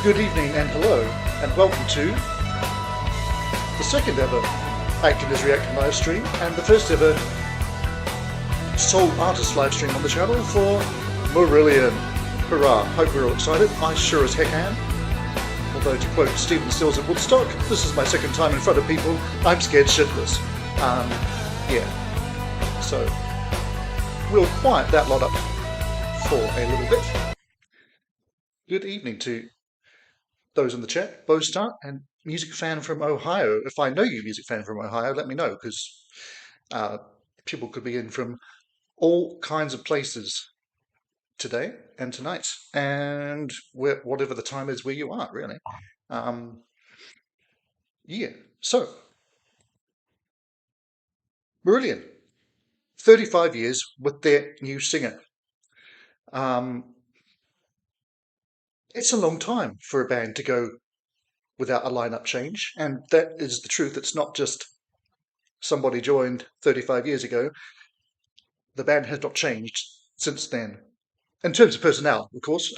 Good evening and hello, and welcome to the second ever Acting as Reacting live stream and the first ever sole artist live stream on the channel for Marillion. Hurrah! Hope we're all excited. I sure as heck am. Although, to quote Stephen Stills at Woodstock, this is my second time in front of people. I'm scared shitless. Yeah. So we'll quiet that lot up for a little bit. Good evening to those in the chat, Bostar and music fan from Ohio. If I know you, music fan from Ohio, let me know, because people could be in from all kinds of places today and tonight, and whatever the time is where you are, really. Yeah, so Marillion, 35 years with their new singer. It's a long time for a band to go without a lineup change, and that is the truth. It's not just somebody joined 35 years ago. The band has not changed since then. In terms of personnel, of course,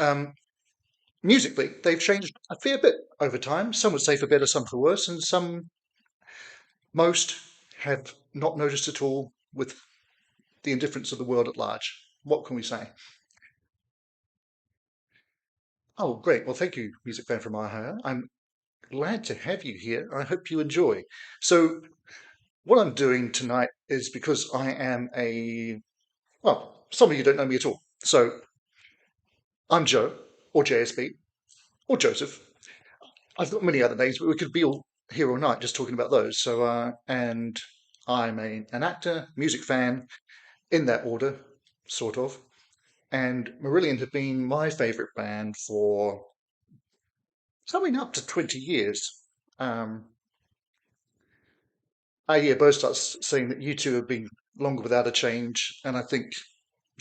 musically, they've changed a fair bit over time. Some would say for better, some for worse, and most have not noticed at all, with the indifference of the world at large. What can we say? Oh, great. Well, thank you, music fan from Ohio. I'm glad to have you here. I hope you enjoy. So, what I'm doing tonight is because I am well, some of you don't know me at all. So, I'm Joe, or JSB, or Joseph. I've got many other names, but we could be all here all night just talking about those. So, and I'm an actor, music fan, in that order, sort of. And Marillion have been my favourite band for something up to 20 years. I hear Bo starts saying that you two have been longer without a change, and I think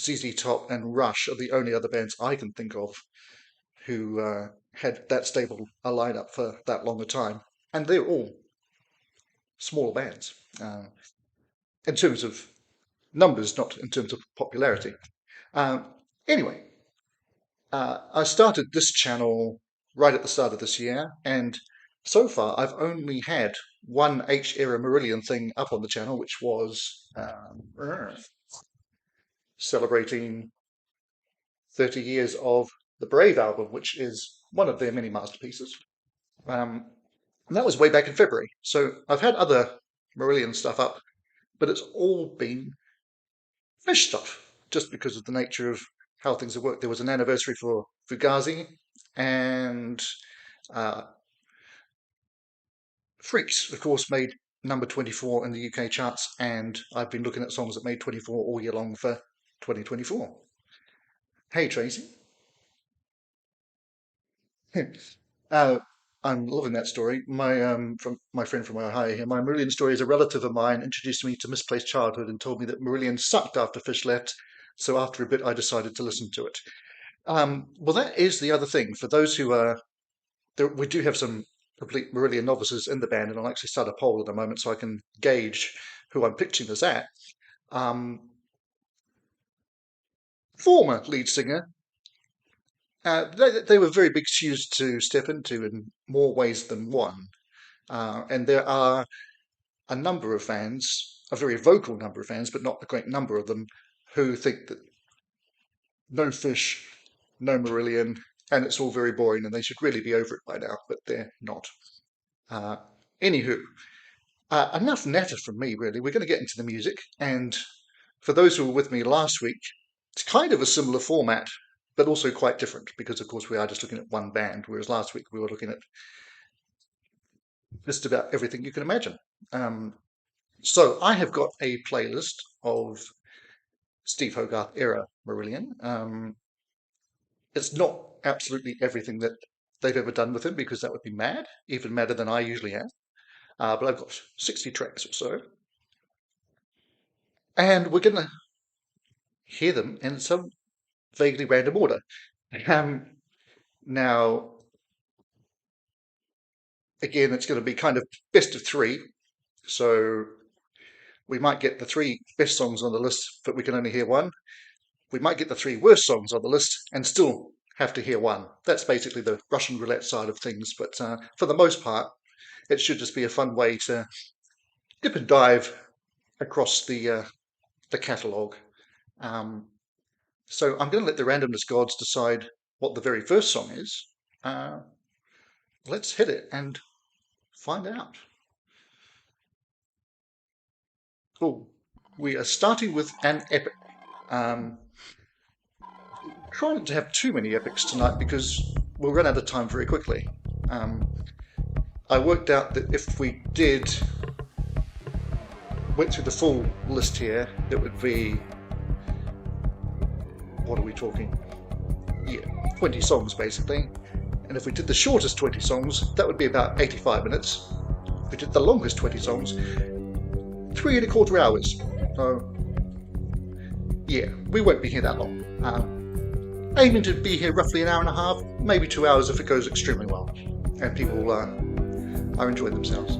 ZZ Top and Rush are the only other bands I can think of who had that stable a lineup for that long a time, and they're all smaller bands in terms of numbers, not in terms of popularity. Anyway, I started this channel right at the start of this year, and so far I've only had one H-era Marillion thing up on the channel, which was celebrating 30 years of the Brave album, which is one of their many masterpieces. And that was way back in February. So I've had other Marillion stuff up, but it's all been fish stuff, just because of the nature of how things have worked. There was an anniversary for Fugazi, and Freaks, of course, made number 24 in the UK charts, and I've been looking at songs that made 24 all year long for 2024. Hey, Tracy. I'm loving that story. From my friend from Ohio here, my Marillion story is a relative of mine introduced me to Misplaced Childhood and told me that Marillion sucked after Fish left, so after a bit I decided to listen to it. Well, that is the other thing. For those who we do have some complete Marillion novices in the band, and I'll actually start a poll at the moment so I can gauge who I'm pitching this at. Former lead singer. They were very big shoes to step into in more ways than one. And there are a number of fans, a very vocal number of fans, but not a great number of them, who think that no Fish, no Marillion, and it's all very boring and they should really be over it by now, but they're not. Anywho, enough natter from me, really. We're going to get into the music, and for those who were with me last week, it's kind of a similar format, but also quite different, because of course we are just looking at one band, whereas last week we were looking at just about everything you can imagine. So I have got a playlist of Steve Hogarth era Marillion. It's not absolutely everything that they've ever done with him, because that would be mad, even madder than I usually am. But I've got 60 tracks or so. And we're going to hear them in some vaguely random order. Now, again, it's going to be kind of best of three. So we might get the three best songs on the list, but we can only hear one. We might get the three worst songs on the list and still have to hear one. That's basically the Russian roulette side of things, but for the most part, it should just be a fun way to dip and dive across the catalogue. So I'm going to let the randomness gods decide what the very first song is. Let's hit it and find out. Oh, we are starting with an epic. Try not to have too many epics tonight because we'll run out of time very quickly. I worked out that if we went through the full list here, it would be, what are we talking? Yeah, 20 songs basically. And if we did the shortest 20 songs, that would be about 85 minutes. If we did the longest 20 songs, 3¼ hours. So, yeah, we won't be here that long. Aiming to be here roughly an hour and a half, maybe 2 hours if it goes extremely well, and people are enjoying themselves.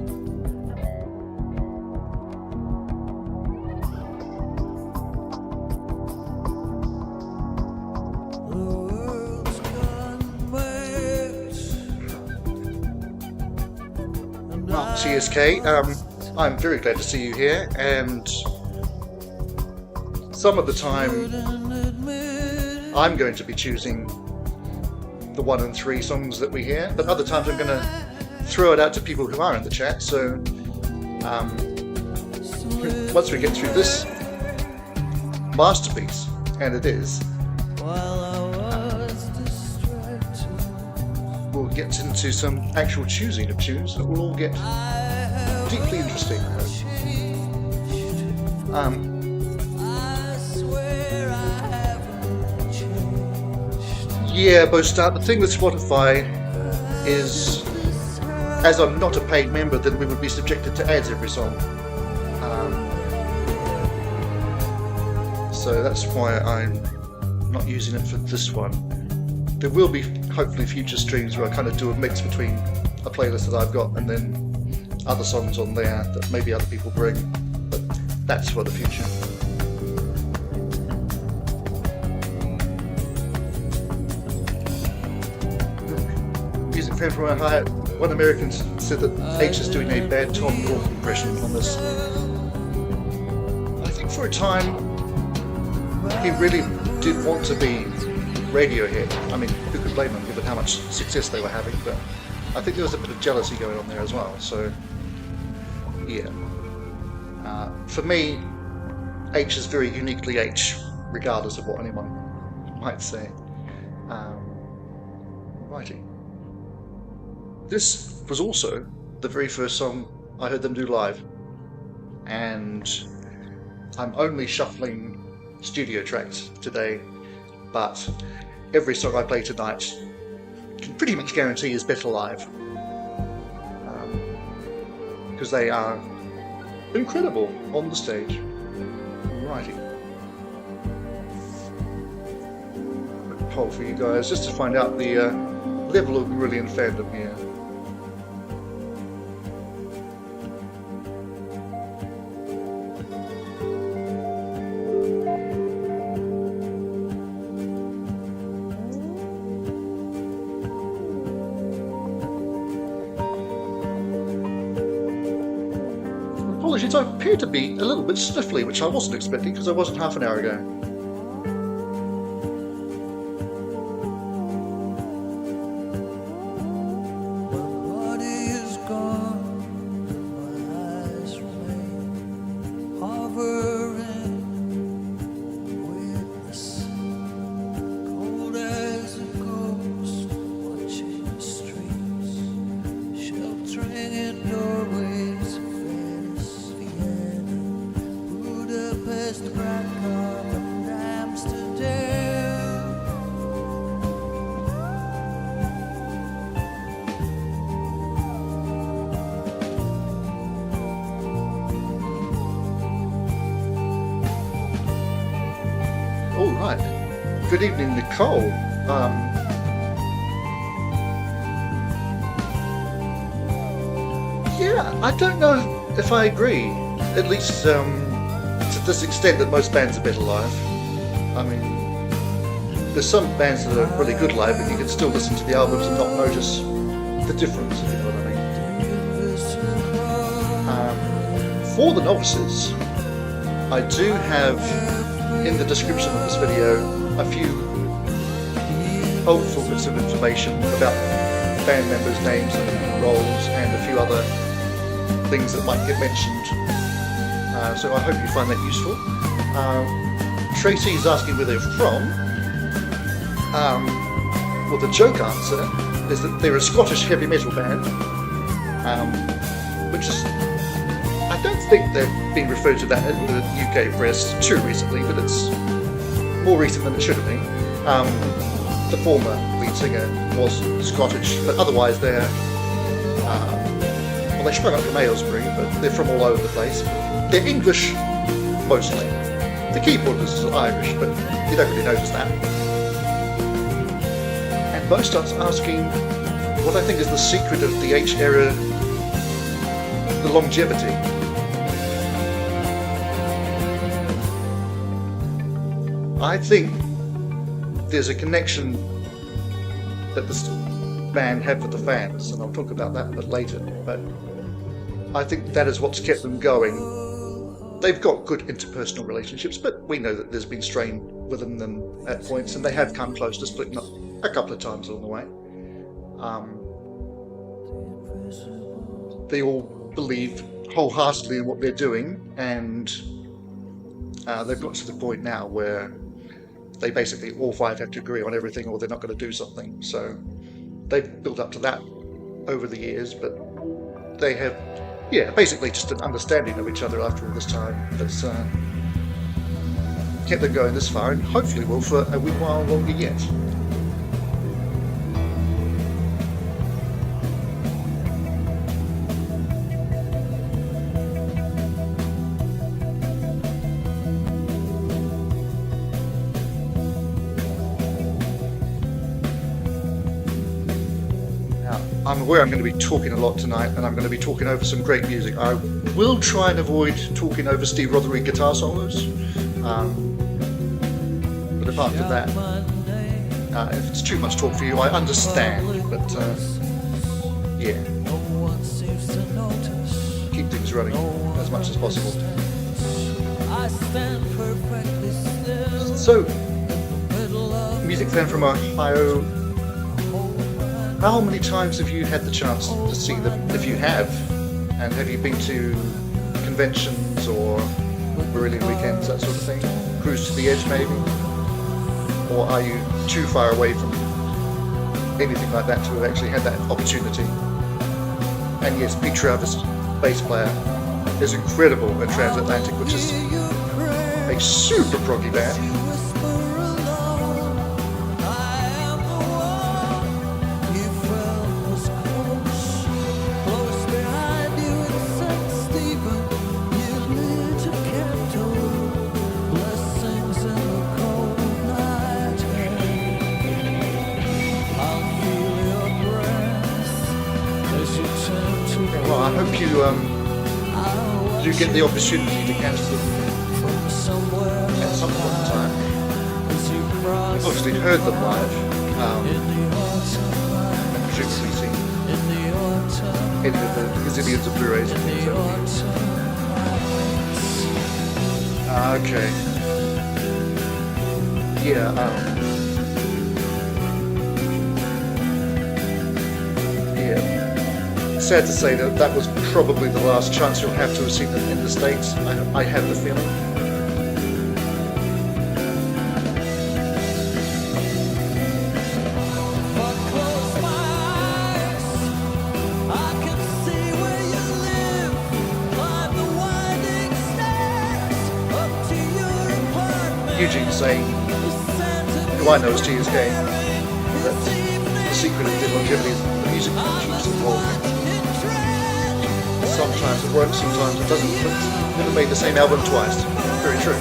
Well, CSK, I'm very glad to see you here, and some of the time I'm going to be choosing the 1 and 3 songs that we hear, but other times I'm going to throw it out to people who are in the chat. So once we get through this masterpiece, and it is, we'll get into some actual choosing of tunes that will all get deeply interesting, I hope. Yeah, Bostart, the thing with Spotify is, as I'm not a paid member, then we would be subjected to ads every song. So that's why I'm not using it for this one. There will be hopefully future streams where I kind of do a mix between a playlist that I've got and then other songs on there that maybe other people bring, but that's for the future. Music fan from Ohio, one American said that H is doing a bad Tom York impression on this. I think for a time he really did want to be Radiohead. I mean, who could blame him given how much success they were having, but I think there was a bit of jealousy going on there as well, so yeah. For me, H is very uniquely H, regardless of what anyone might say. Righty. This was also the very first song I heard them do live, and I'm only shuffling studio tracks today, but every song I play tonight can pretty much guarantee is better live, because they are incredible on the stage. Righty. Quick poll for you guys just to find out the level of Marillion fandom here. Apologies, I appear to be a little bit sniffly, which I wasn't expecting because I wasn't half an hour ago. Good evening, Nicole. Yeah, I don't know if I agree. At least to this extent that most bands are better live. I mean, there's some bands that are really good live, but you can still listen to the albums and not notice the difference, if you know what I mean. For the novices, I do have in the description of this video a few helpful bits of information about band members' names and roles, and a few other things that might get mentioned. So I hope you find that useful. Tracy is asking where they're from. Well, the joke answer is that they're a Scottish heavy metal band, which is, I don't think they've been referred to that in the UK press too recently, but it's more recent than it should have been. The former lead singer was Scottish, but otherwise they're, well, they sprung up from Aylesbury, but they're from all over the place. They're English, mostly. The keyboardist is Irish, but you don't really notice that. And Bo starts asking what I think is the secret of the H era, the longevity. I think there's a connection that this band have with the fans, and I'll talk about that a bit later, but I think that is what's kept them going. They've got good interpersonal relationships, but we know that there's been strain within them at points, and they have come close to splitting up a couple of times along the way. They all believe wholeheartedly in what they're doing, and they've got to the point now where they basically all five have to agree on everything, or they're not going to do something. So they've built up to that over the years, but they have, yeah, basically just an understanding of each other after all this time that's kept them going this far, and hopefully will for a wee while longer yet. I'm aware I'm going to be talking a lot tonight, and I'm going to be talking over some great music. I will try and avoid talking over Steve Rothery guitar solos, but apart from that, if it's too much talk for you, I understand, but yeah, keep things running as much as possible. So, music fan from Ohio, how many times have you had the chance to see them, if you have? And have you been to conventions or Marillion weekends, that sort of thing? Cruise to the Edge, maybe? Or are you too far away from anything like that to have actually had that opportunity? And yes, Pete Trewavas, bass player, is incredible in Transatlantic, which is a super proggy band. Well, I hope you do get the opportunity to catch them at some point in time. I've obviously heard them live, and presumably seen any of the gazillions of Blu-rays and things. Okay. Yeah, sad to say that that was probably the last chance you'll have to have seen them in the States. I have the feeling. Eugene saying, who I know is Tia's game, that the secret of the longevity is the music she's involved in. Sometimes it works, sometimes it doesn't, but never made the same album twice. Very true.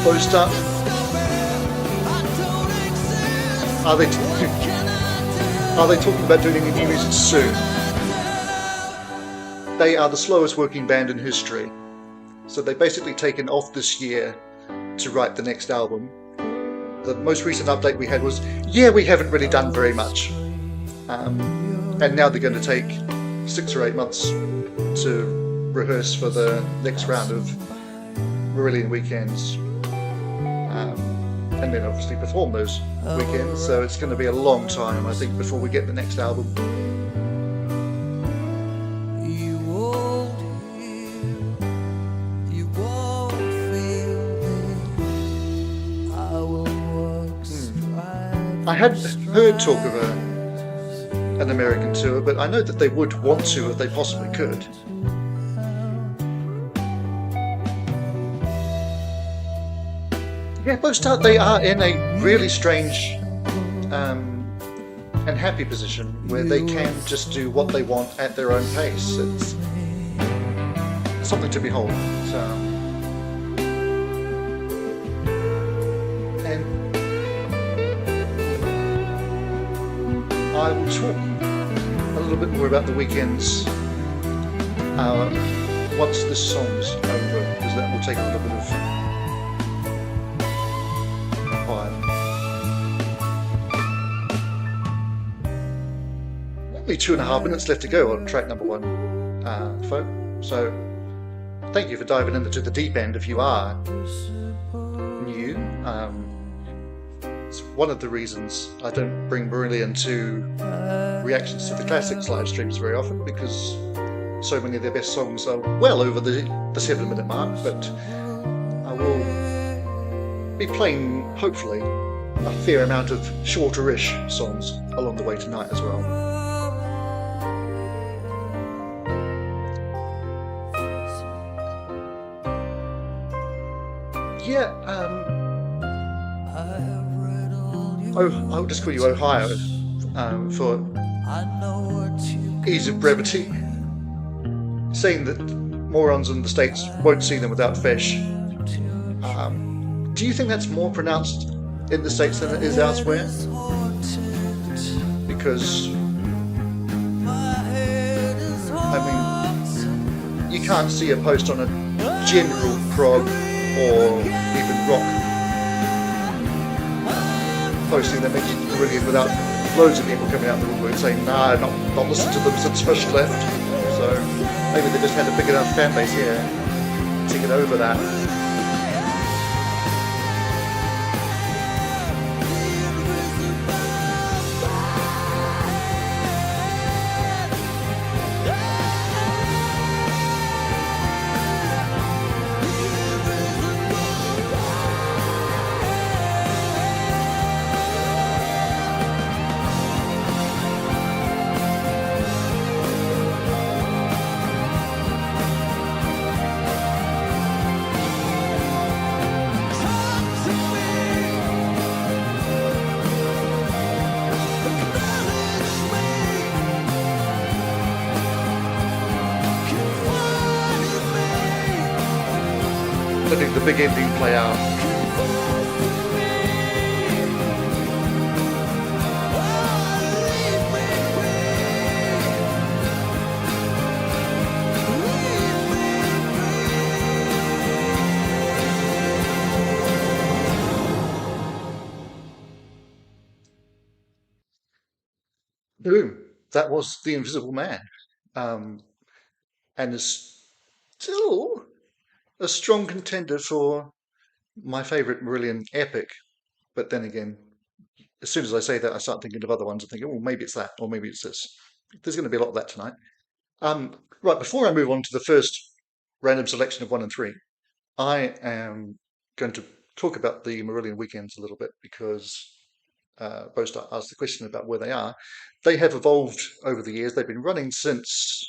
Bow stuff. Are they? Are they talking about doing any new music soon? They are the slowest working band in history. So they've basically taken off this year to write the next album. The most recent update we had was, yeah, we haven't really done very much. And now they're going to take 6 or 8 months to rehearse for the next round of Marillion weekends. And then obviously perform those weekends. So it's going to be a long time, I think, before we get the next album. I had heard talk of an American tour, but I know that they would want to if they possibly could. Yeah, both start. They are in a really strange and happy position where they can just do what they want at their own pace. It's something to behold. So, and I will talk a little bit more about the weekends once this song's over, because that will take a little bit of time. Only 2.5 minutes left to go on track number 1, folk. So thank you for diving into the deep end if you are new. It's one of the reasons I don't bring Marillion to reactions to the classics live streams very often, because so many of their best songs are well over the 7-minute mark, but I will be playing, hopefully, a fair amount of shorter-ish songs along the way tonight as well. Yeah, I'll just call you Ohio for ease of brevity, saying that morons in the States won't see them without fish. Do you think that's more pronounced in the States than it is elsewhere? Because, I mean, you can't see a post on a general prog or even rock posting that mentions Marillion without loads of people coming out the woodwork saying, nah, not listened to them since Fish left. So maybe they just had a big enough fan base here to get over that. Letting the big ending play out. Boom. That was The Invisible Man. And is still a strong contender for my favourite Marillion epic. But then again, as soon as I say that, I start thinking of other ones and thinking, oh, maybe it's that, or maybe it's this. There's going to be a lot of that tonight. Right, before I move on to the first random selection of 1 and 3, I am going to talk about the Marillion weekends a little bit, because Boast asked the question about where they are. They have evolved over the years. They've been running since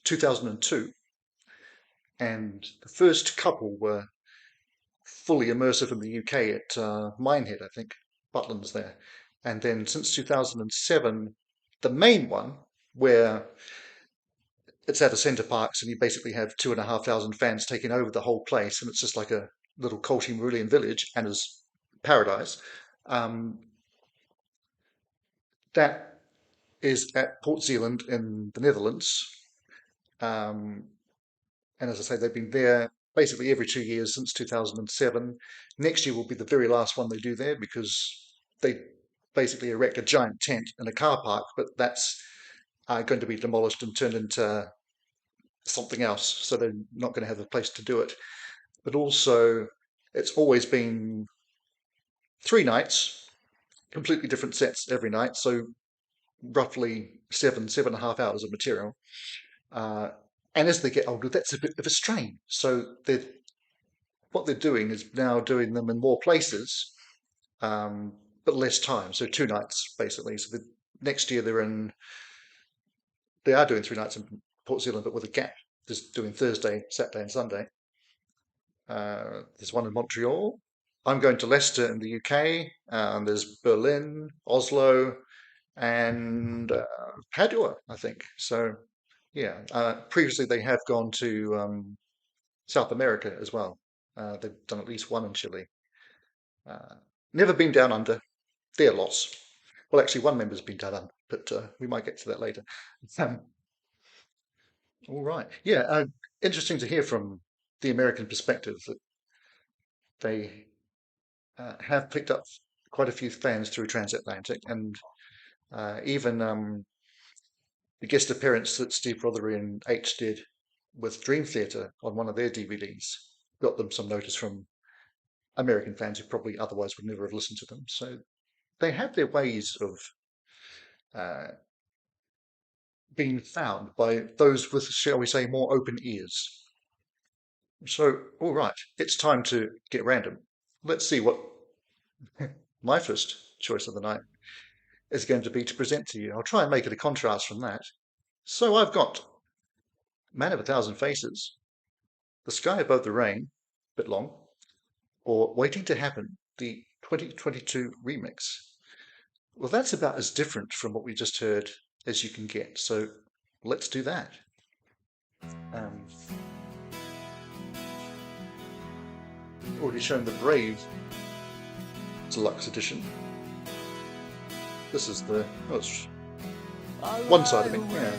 2002. And the first couple were fully immersive in the UK at Minehead, I think, Butlins there. And then since 2007, the main one, where it's at a centre parks and you basically have 2,500 fans taking over the whole place, and it's just like a little culty Marillion village and as paradise. That is at Port Zealand in the Netherlands. And as I say, they've been there basically every 2 years since 2007. Next year will be the very last one they do there, because they basically erect a giant tent in a car park, but that's going to be demolished and turned into something else, so they're not going to have a place to do it. But also, it's always been 3 nights, completely different sets every night, so roughly 7.5 hours of material. And as they get older, that's a bit of a strain. So what they're doing is now doing them in more places, but less time. So 2 nights basically. So next year they are doing 3 nights in Port Zealand, but with a gap. Just doing Thursday, Saturday, and Sunday. There's one in Montreal. I'm going to Leicester in the UK. And there's Berlin, Oslo, and Padua, I think. So yeah. Previously they have gone to South America as well. They've done at least one in Chile. Never been down under. Their loss. Well, actually, one member's been down under, but we might get to that later. All right. Yeah, interesting to hear from the American perspective that they have picked up quite a few fans through Transatlantic, and even the guest appearance that Steve Rothery and H did with Dream Theater on one of their DVDs got them some notice from American fans who probably otherwise would never have listened to them. So they have their ways of being found by those with, shall we say, more open ears. So, all right, it's time to get random. Let's see what my first choice of the night is going to be to present to you. I'll try and make it a contrast from that. So I've got Man of a Thousand Faces, The Sky Above the Rain, a bit long, or Waiting to Happen, the 2022 remix. Well, that's about as different from what we just heard as you can get. So let's do that. Already shown the Brave deluxe edition. This is the it's one side of it. Yeah.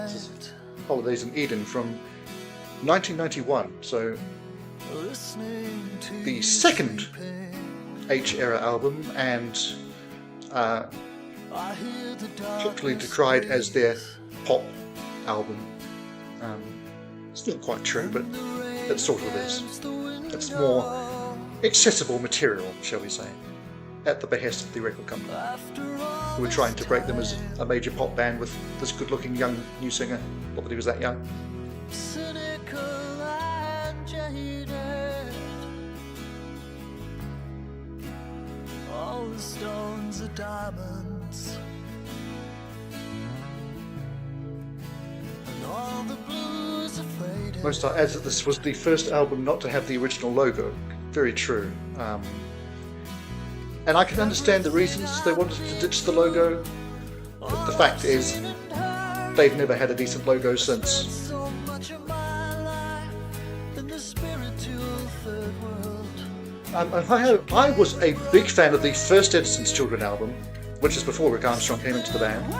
This is Holidays in Eden from 1991. So the second H era album, and popularly decried as their pop album. It's not quite true, but it sort of is. It's more accessible material, shall we say, at the behest of the record company, who were trying to break them as a major pop band with this good-looking young new singer. Not that he was that young. All the stones are diamonds, and all the blues are faded. Most adds that this was the first album not to have the original logo. Very true. And I can understand the reasons they wanted to ditch the logo, but the fact is they've never had a decent logo since. I was a big fan of the first Edison's Children album, which is before Rick Armstrong came into the band,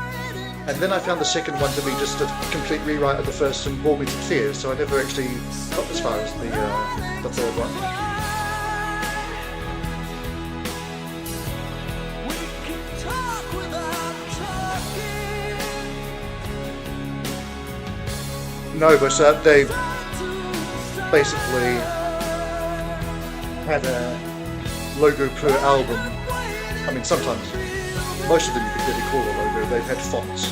and then I found the second one to be just a complete rewrite of the first and bore me to tears, so I never actually got as far as the third one. No, but they basically had a logo per album. I mean, sometimes, most of them you could really call a logo. They've had fonts.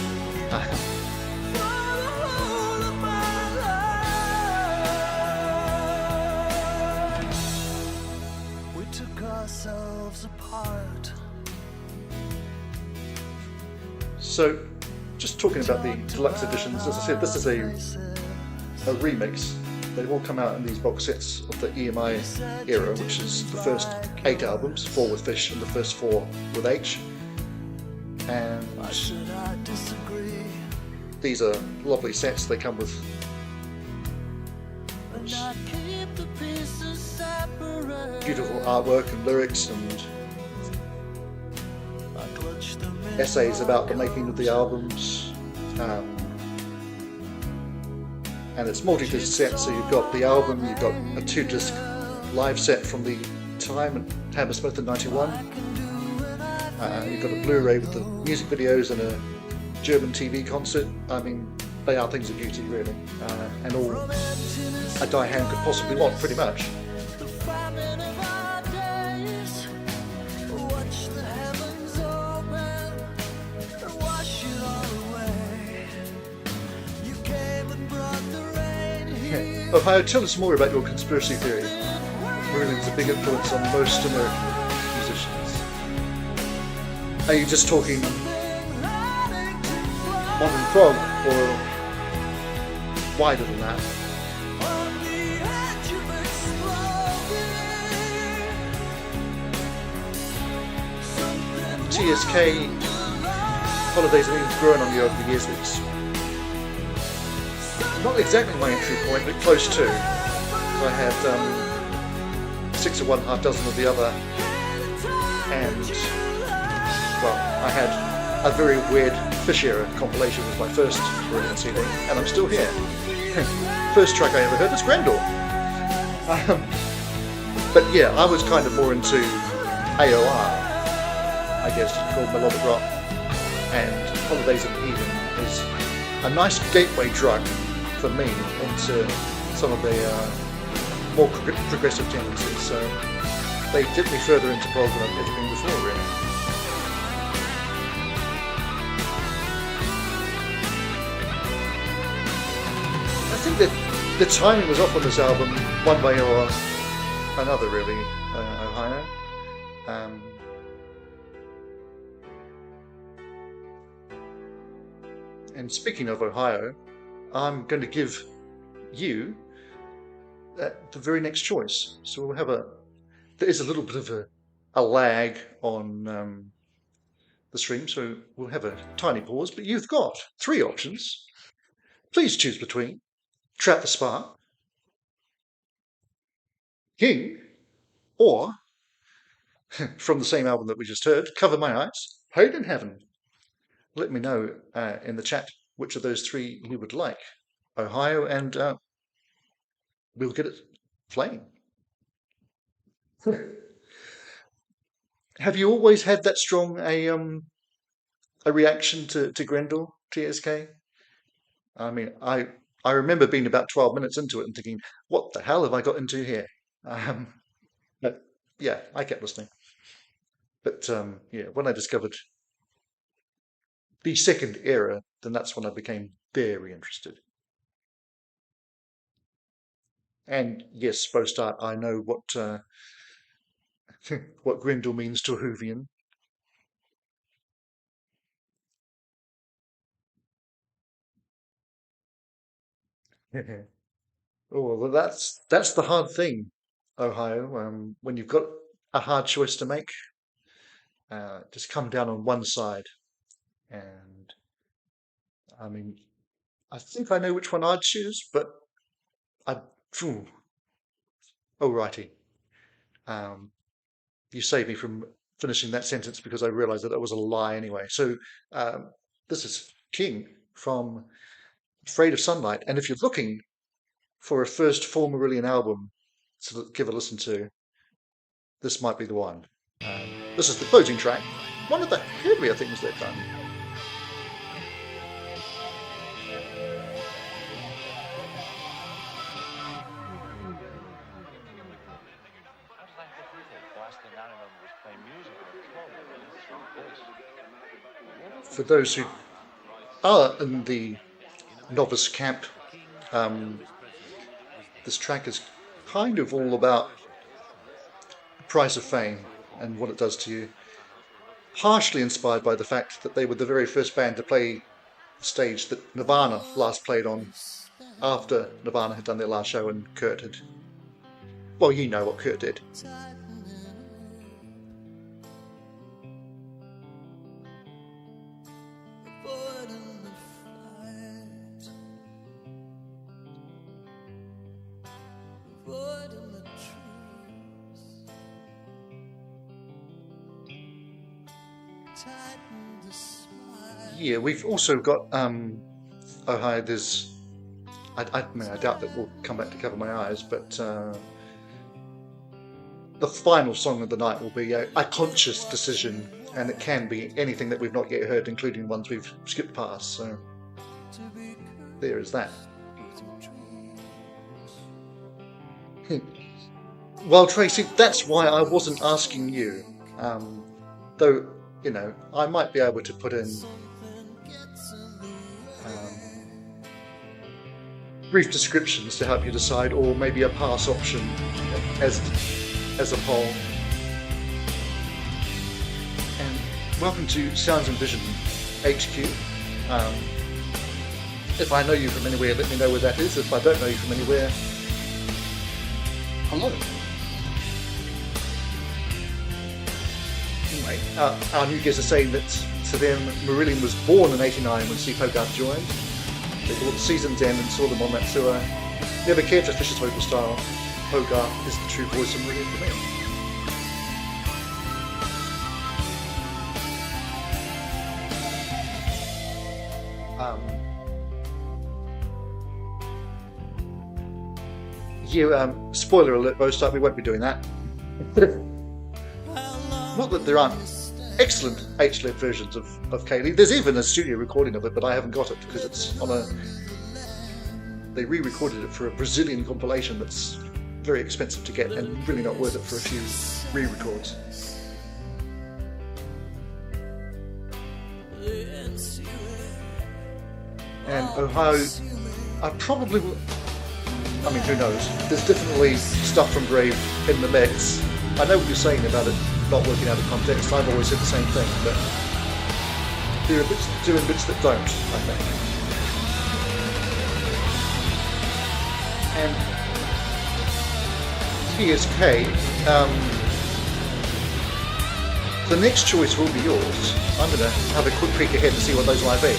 We took ourselves apart. So, just talking about the deluxe editions, as I said, this is a remix. They've all come out in these box sets of the EMI era, which is the first 8 albums, 4 with Fish and the first 4 with H. And these are lovely sets. They come with beautiful artwork and lyrics, and essays about the making of the albums. And it's multi-disc set, so you've got the album, you've got a 2-disc live set from the time at Hammersmith in '91. You've got a Blu-ray with the music videos and a German TV concert. I mean, they are things of beauty, really, and all a die hand could possibly want, pretty much. Ohio, tell us more about your conspiracy theory. Marillion's a big influence on most American musicians. Are you just talking modern prog, or wider than that? TSK, Holidays and Evenings growing on you over the years. It's not exactly my entry point, but close to. I had 6 of one, half dozen of the other, and well, I had a very weird Fish Era compilation was my first Marillion CD, and I'm still here. First track I ever heard was Grendel. But yeah, I was kind of more into AOR, I guess you'd call melodic rock, and Holidays and Eden is a nice gateway drug for me into some of the more progressive tendencies, so they dipped me further into prog than I've ever been before, really. I think that the timing was off on this album, one way or another, really, Ohio. And speaking of Ohio, I'm going to give you the very next choice. So we'll have there is a little bit of a lag on the stream, so we'll have a tiny pause, but you've got 3 options. Please choose between Trap the Spark, King, or, from the same album that we just heard, Cover My Eyes, Pain in Heaven. Let me know in the chat which of those 3 you would like, Ohio, and we'll get it playing. Have you always had that strong a reaction to Grendel, TSK? I mean, I remember being about 12 minutes into it and thinking, what the hell have I got into here? But yeah, I kept listening. But yeah, when I discovered the second era, then that's when I became very interested. And yes, for a start, I know what what Grendel means to a Whovian. Oh, well, that's the hard thing, Ohio. When you've got a hard choice to make, just come down on one side. And I mean, I think I know which one I'd choose, but alrighty. You saved me from finishing that sentence because I realised that that was a lie anyway. So this is King from Afraid of Sunlight, and if you're looking for a first full Marillion album to give a listen to, this might be the one. This is the closing track, one of the heavier things they've done. For those who are in the novice camp, this track is kind of all about the price of fame and what it does to you. Partially inspired by the fact that they were the very first band to play the stage that Nirvana last played on after Nirvana had done their last show and Kurt had... Well, you know what Kurt did. Yeah, we've also got oh hi, there's I mean I doubt that we'll come back to Cover My Eyes, but the final song of the night will be a conscious decision, and it can be anything that we've not yet heard, including ones we've skipped past, so there is that. Well, Tracy, that's why I wasn't asking you, though, you know, I might be able to put in brief descriptions to help you decide, or maybe a pass option as a poll. And welcome to Sounds and Vision HQ. If I know you from anywhere, let me know where that is. If I don't know you from anywhere, hello. Anyway, our new guests are saying that to them, Marillion was born in '89 when Steve Hogarth joined. They brought the seasons in and saw them on that tour. Never cared for Fisher's vocal style. Hogarth is the true voice of Marillion for me. Spoiler alert, Bostart, we won't be doing that. Not that there aren't excellent H-led versions of Kaylee. There's even a studio recording of it, but I haven't got it because it's on a... They re-recorded it for a Brazilian compilation that's very expensive to get and really not worth it for a few re-records. And Ohio, I probably will... I mean, who knows? There's definitely stuff from Brave in the mix. I know what you're saying about it not working out of context. I've always said the same thing, but there are bits doing bits that don't, I think. And TSK, the next choice will be yours. I'm going to have a quick peek ahead to see what those might be.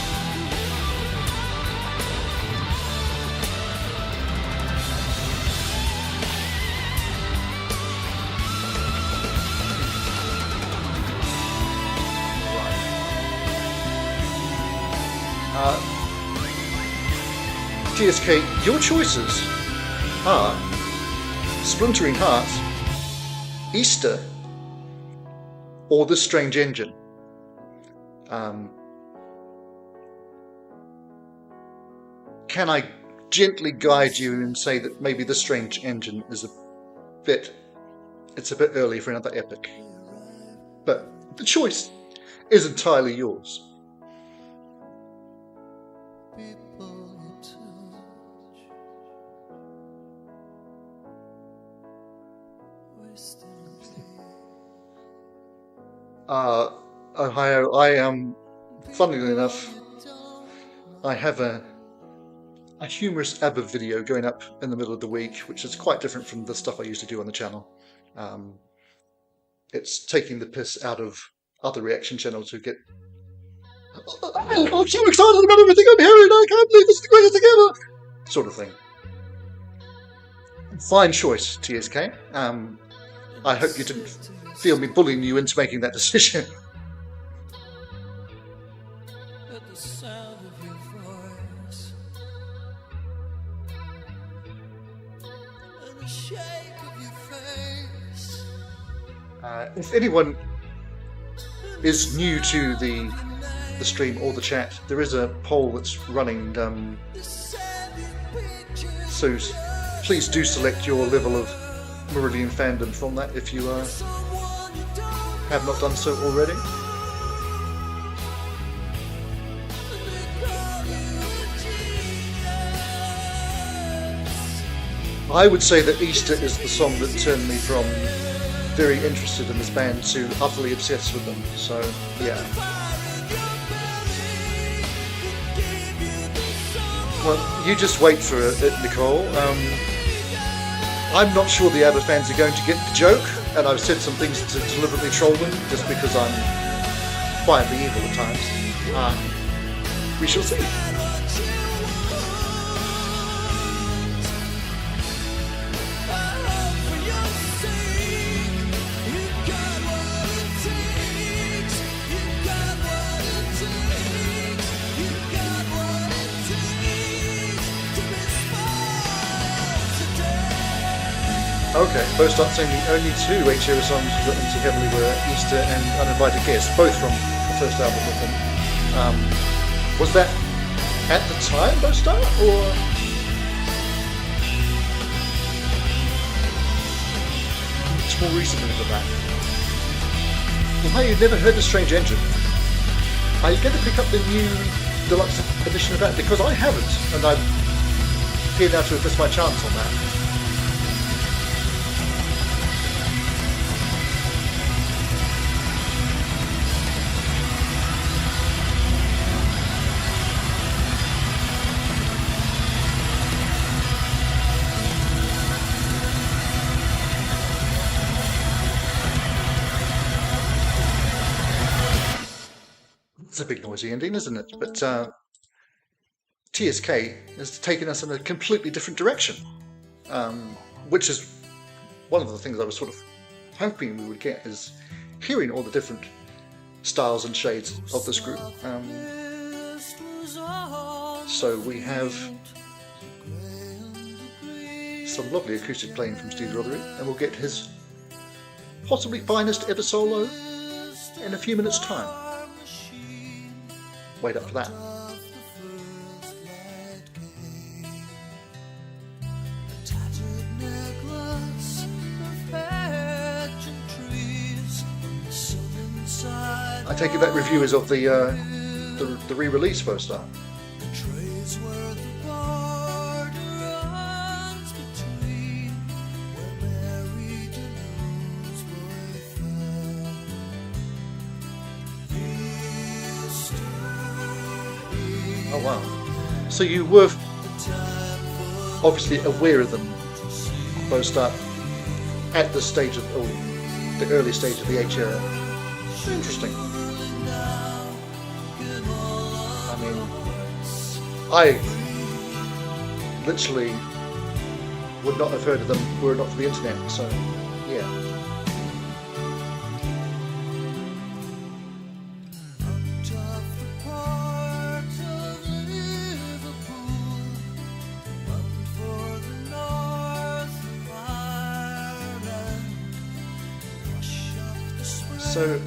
TSK, your choices are Splintering Heart, Easter, or The Strange Engine. Can I gently guide you and say that maybe The Strange Engine is a bit early for another epic, but the choice is entirely yours. Ohio, funnily enough, I have a humorous ABBA video going up in the middle of the week, which is quite different from the stuff I used to do on the channel. It's taking the piss out of other reaction channels who get, I'm so excited about everything I'm hearing, I can't believe this is the greatest thing ever, sort of thing. Fine choice, TSK. I hope you didn't feel me bullying you into making that decision. At the sound of your voice and the shake of your face. If anyone is new to the stream or the chat, there is a poll that's running, so please do select your level of Marillion fandom from that if you have not done so already. I would say that Easter is the song that turned me from very interested in this band to utterly obsessed with them, so yeah. Well, you just wait for it, Nicole. I'm not sure the ABBA fans are going to get the joke, and I've said some things to deliberately troll them, just because I'm quietly evil at times. We shall see. Okay, both start saying the only two H-era songs written too heavily were Easter and Uninvited Guest, both from the first album with them. Was that at the time, both start, or...? It's more recently than that. Well, hey, you've never heard The Strange Engine? Are you going to pick up the new deluxe edition of that? Because I haven't, and I'm here now to assess my chance on that. It's a big noisy ending, isn't it? But TSK has taken us in a completely different direction, which is one of the things I was sort of hoping we would get, is hearing all the different styles and shades of this group. So we have some lovely acoustic playing from Steve Rothery, and we'll get his possibly finest ever solo in a few minutes' time. Wait up for that. I take it that review is of the re-release first up. Oh wow. So you were obviously aware of them both start at the stage of, or the early stage of the H era. Interesting. I mean, I literally would not have heard of them were it not for the internet, so yeah. So,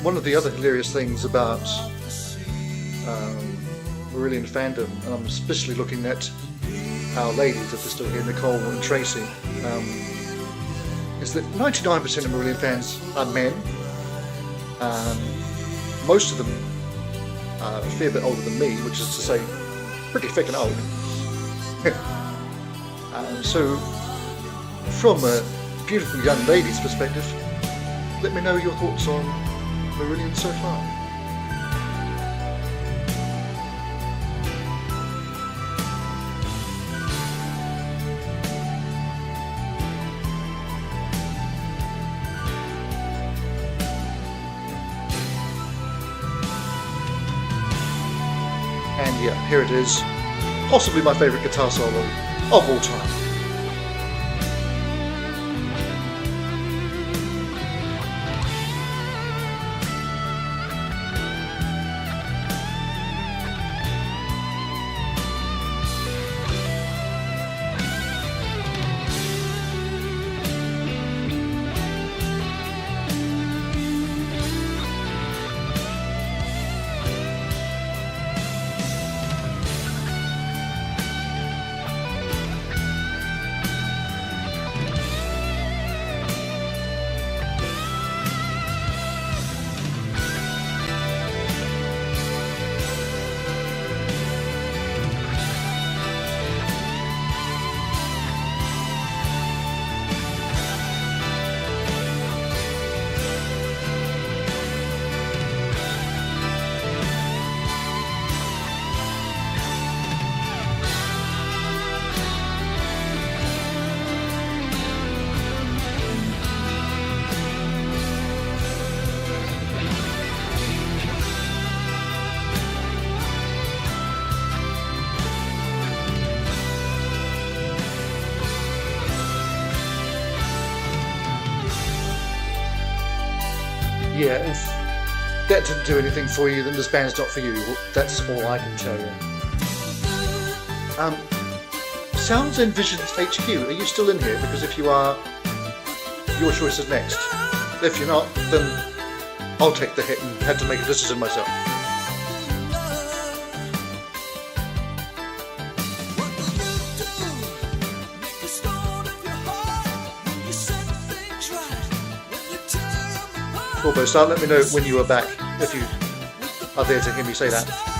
one of the other hilarious things about Marillion fandom, and I'm especially looking at our ladies, if they're still here, Nicole and Tracy, is that 99% of Marillion fans are men. Most of them are a fair bit older than me, which is to say, pretty thick and old. So, from a beautiful young lady's perspective, let me know your thoughts on Marillion so far. And yeah, here it is, possibly my favourite guitar solo of all time. Yeah, if that didn't do anything for you, then this band's not for you. That's all I can tell you. Sounds and Visions HQ, are you still in here? Because if you are, your choice is next. If you're not, then I'll take the hit and have to make a decision myself. Corbo, start, let me know when you are back, if you are there to hear me say that.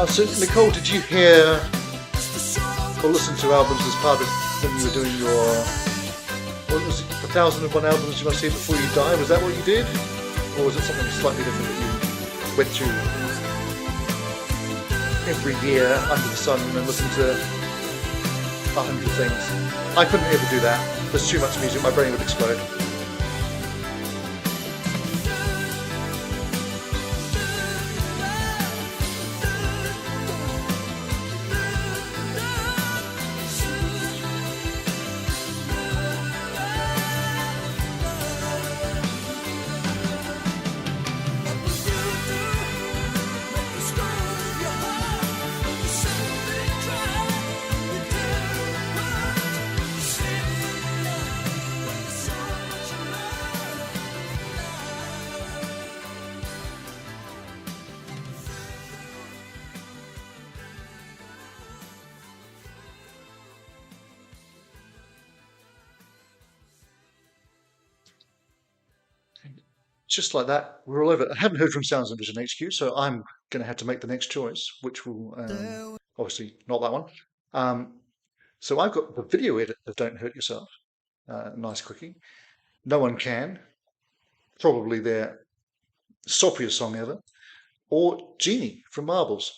So Nicole, did you hear or listen to albums as part of when you were doing your, what was it, 1001 albums you must see before you die? Was that what you did? Or was it something slightly different that you went through every year under the sun and listened to 100 things? I couldn't ever do that. There's too much music, my brain would explode. Just like that, we're all over it. I haven't heard from Sounds and Vision HQ, so I'm going to have to make the next choice, which will obviously not that one. So I've got the video edit of Don't Hurt Yourself. Nice quickie. No One Can. Probably their soppiest song ever. Or Genie from Marbles.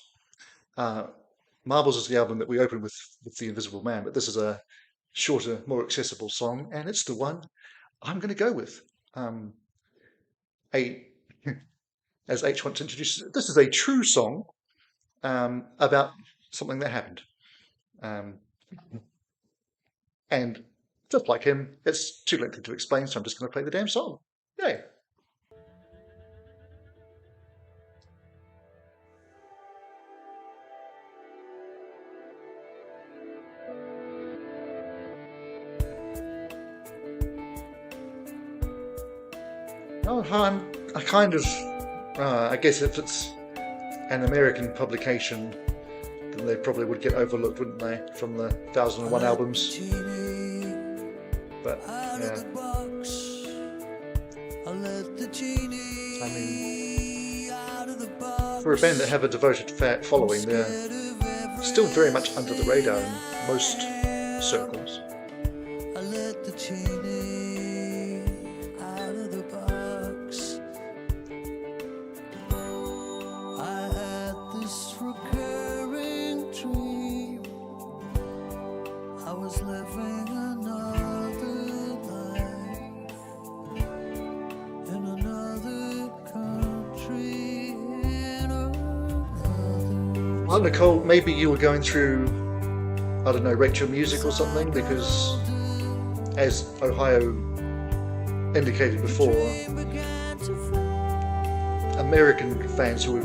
Marbles is the album that we opened with The Invisible Man, but this is a shorter, more accessible song, and it's the one I'm going to go with. As H wants to introduce, this is a true song about something that happened. And just like him, it's too lengthy to explain, so I'm just going to play the damn song. Yay! Oh, I kind of, I guess if it's an American publication, then they probably would get overlooked, wouldn't they, from the 1001 albums. But, yeah. I mean, for a band that have a devoted following, they're still very much under the radar in most circles. Well, Nicole, maybe you were going through, I don't know, Rachel Music or something, because as Ohio indicated before, American fans who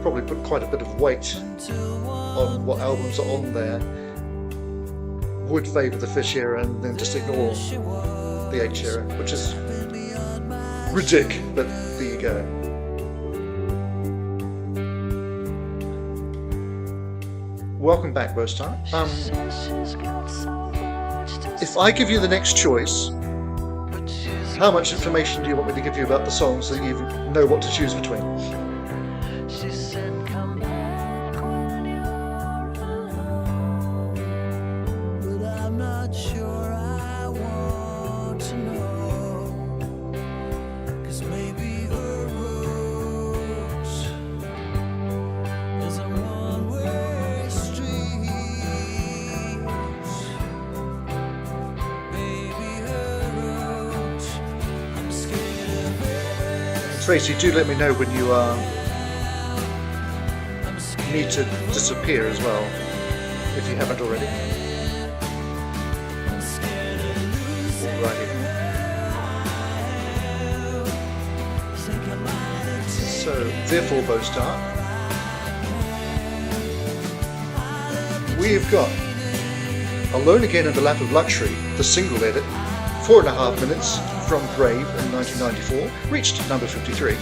probably put quite a bit of weight on what albums are on there would favour the Fish era and then just ignore the H era, which is ridiculous, but there you go. Welcome back, Rostar. If I give you the next choice, how much information do you want me to give you about the song so that you know what to choose between? Tracy, do let me know when you need to disappear as well, if you haven't already. So therefore bow start. We've got Alone Again in the Lap of Luxury, the single edit, 4.5 minutes from Brave in 1994, reached number 53.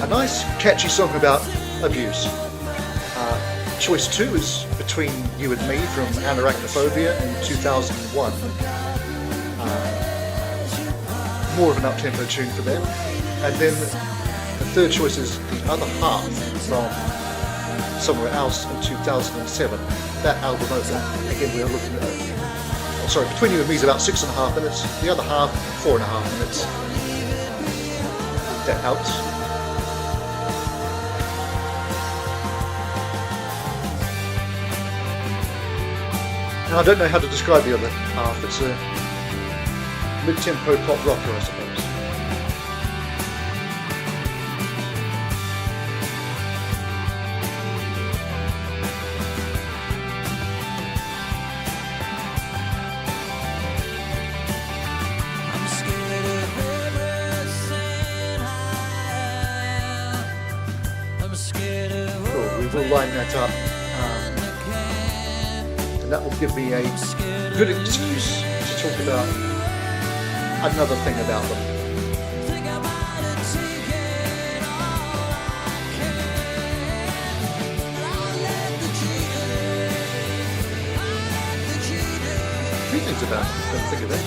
A nice catchy song about abuse. Choice 2 is Between You and Me from Anarachnophobia in 2001. More of an up-tempo tune for them. And then the third choice is The Other Half from Somewhere Else in 2007. That album over, again we are looking at, Between You and Me is about 6.5 minutes, the other half 4.5 minutes. That helps. Now, I don't know how to describe the other half. It's a mid-tempo pop rocker, I suppose. We'll line that up, and that will give me a good excuse to talk about another thing about them. Three things about them, don't think of it.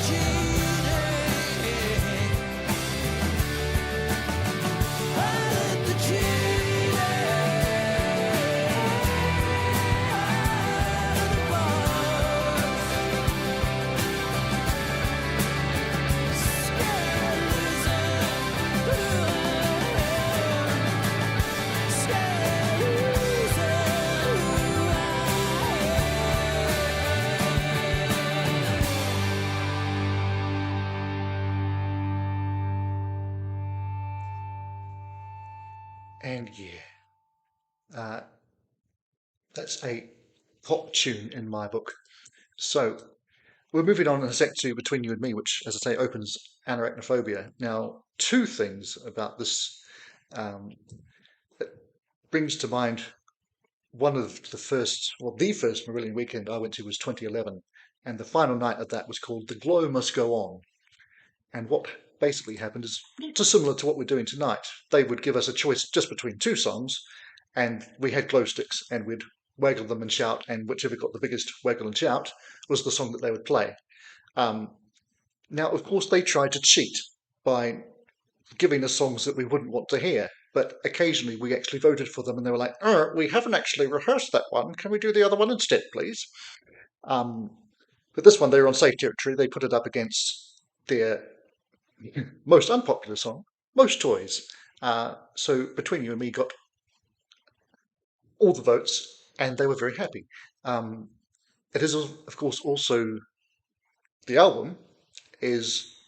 And yeah, that's a pop tune in my book. So we're moving on in a sec to Between You and Me, which, as I say, opens Anarachnophobia. Now, two things about this that brings to mind one of the first Marillion weekend I went to was 2011, and the final night of that was called The Glow Must Go On. And what basically happened is not dissimilar to what we're doing tonight. They would give us a choice just between two songs, and we had glow sticks, and we'd waggle them and shout, and whichever got the biggest waggle and shout was the song that they would play. Now, of course, they tried to cheat by giving us songs that we wouldn't want to hear, but occasionally we actually voted for them, and they were like, we haven't actually rehearsed that one. Can we do the other one instead, please? But this one, they were on safe territory. They put it up against their most unpopular song, Most Toys. So Between You and Me got all the votes, and they were very happy. It is, of course, also the album is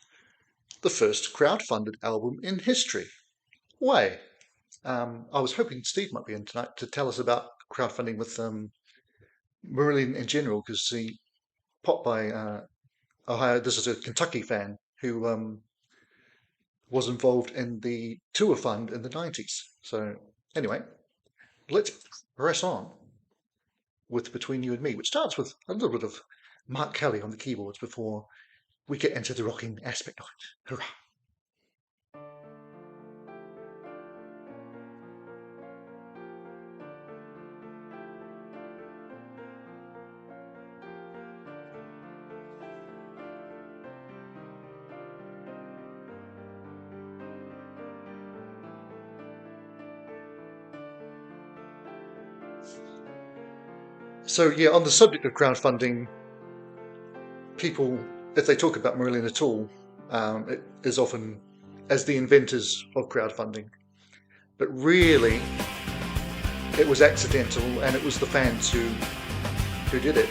the first crowd-funded album in history. Way. I was hoping Steve might be in tonight to tell us about crowdfunding with Marillion in general, because the Pop by Ohio, this is a Kentucky fan who was involved in the tour fund in the 90s. So anyway, let's press on with Between You and Me, which starts with a little bit of Mark Kelly on the keyboards before we get into the rocking aspect of it. Hurrah! So yeah, on the subject of crowdfunding, people, if they talk about Marillion at all, it is often as the inventors of crowdfunding. But really, it was accidental, and it was the fans who did it.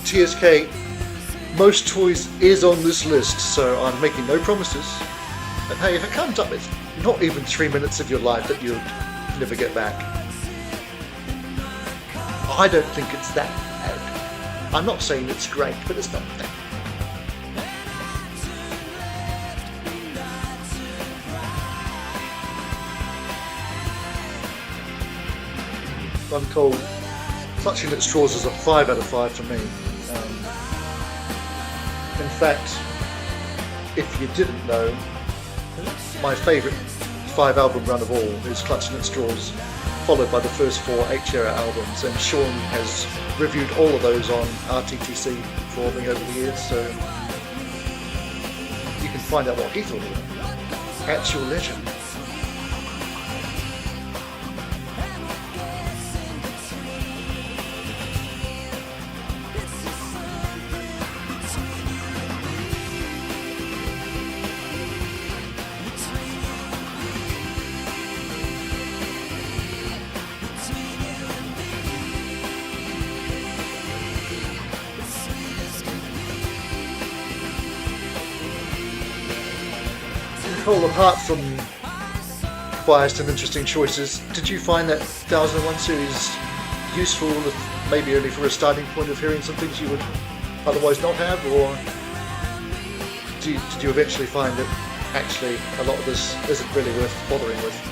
TSK, Most Toys is on this list, so I'm making no promises. But hey, if it comes up, it's not even 3 minutes of your life that you'll never get back. I don't think it's that bad. I'm not saying it's great, but it's not that. I'm told Clutching at Straws is a 5 out of 5 for me. In fact, if you didn't know, my favourite 5 album run of all is Clutching at Straws, followed by the first 4 H-era albums, and Sean has reviewed all of those on RTTC for me over the years, so you can find out what he thought of it at your leisure. Nicole, apart from biased and interesting choices, did you find that 1001 series useful, maybe only for a starting point of hearing some things you would otherwise not have, or did you eventually find that actually a lot of this isn't really worth bothering with?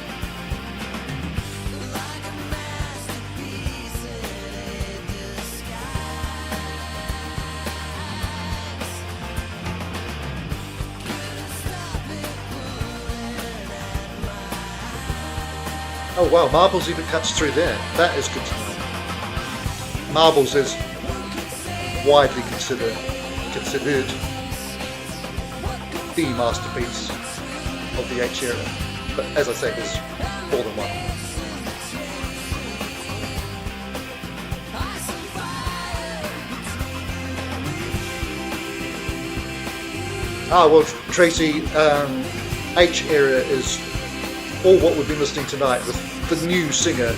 Oh wow, Marbles even cuts through there. That is good to know. Marbles is widely considered the masterpiece of the H era. But as I say, there's more than one. Ah well, Tracy, H era is all what we've been listening tonight with the new singer.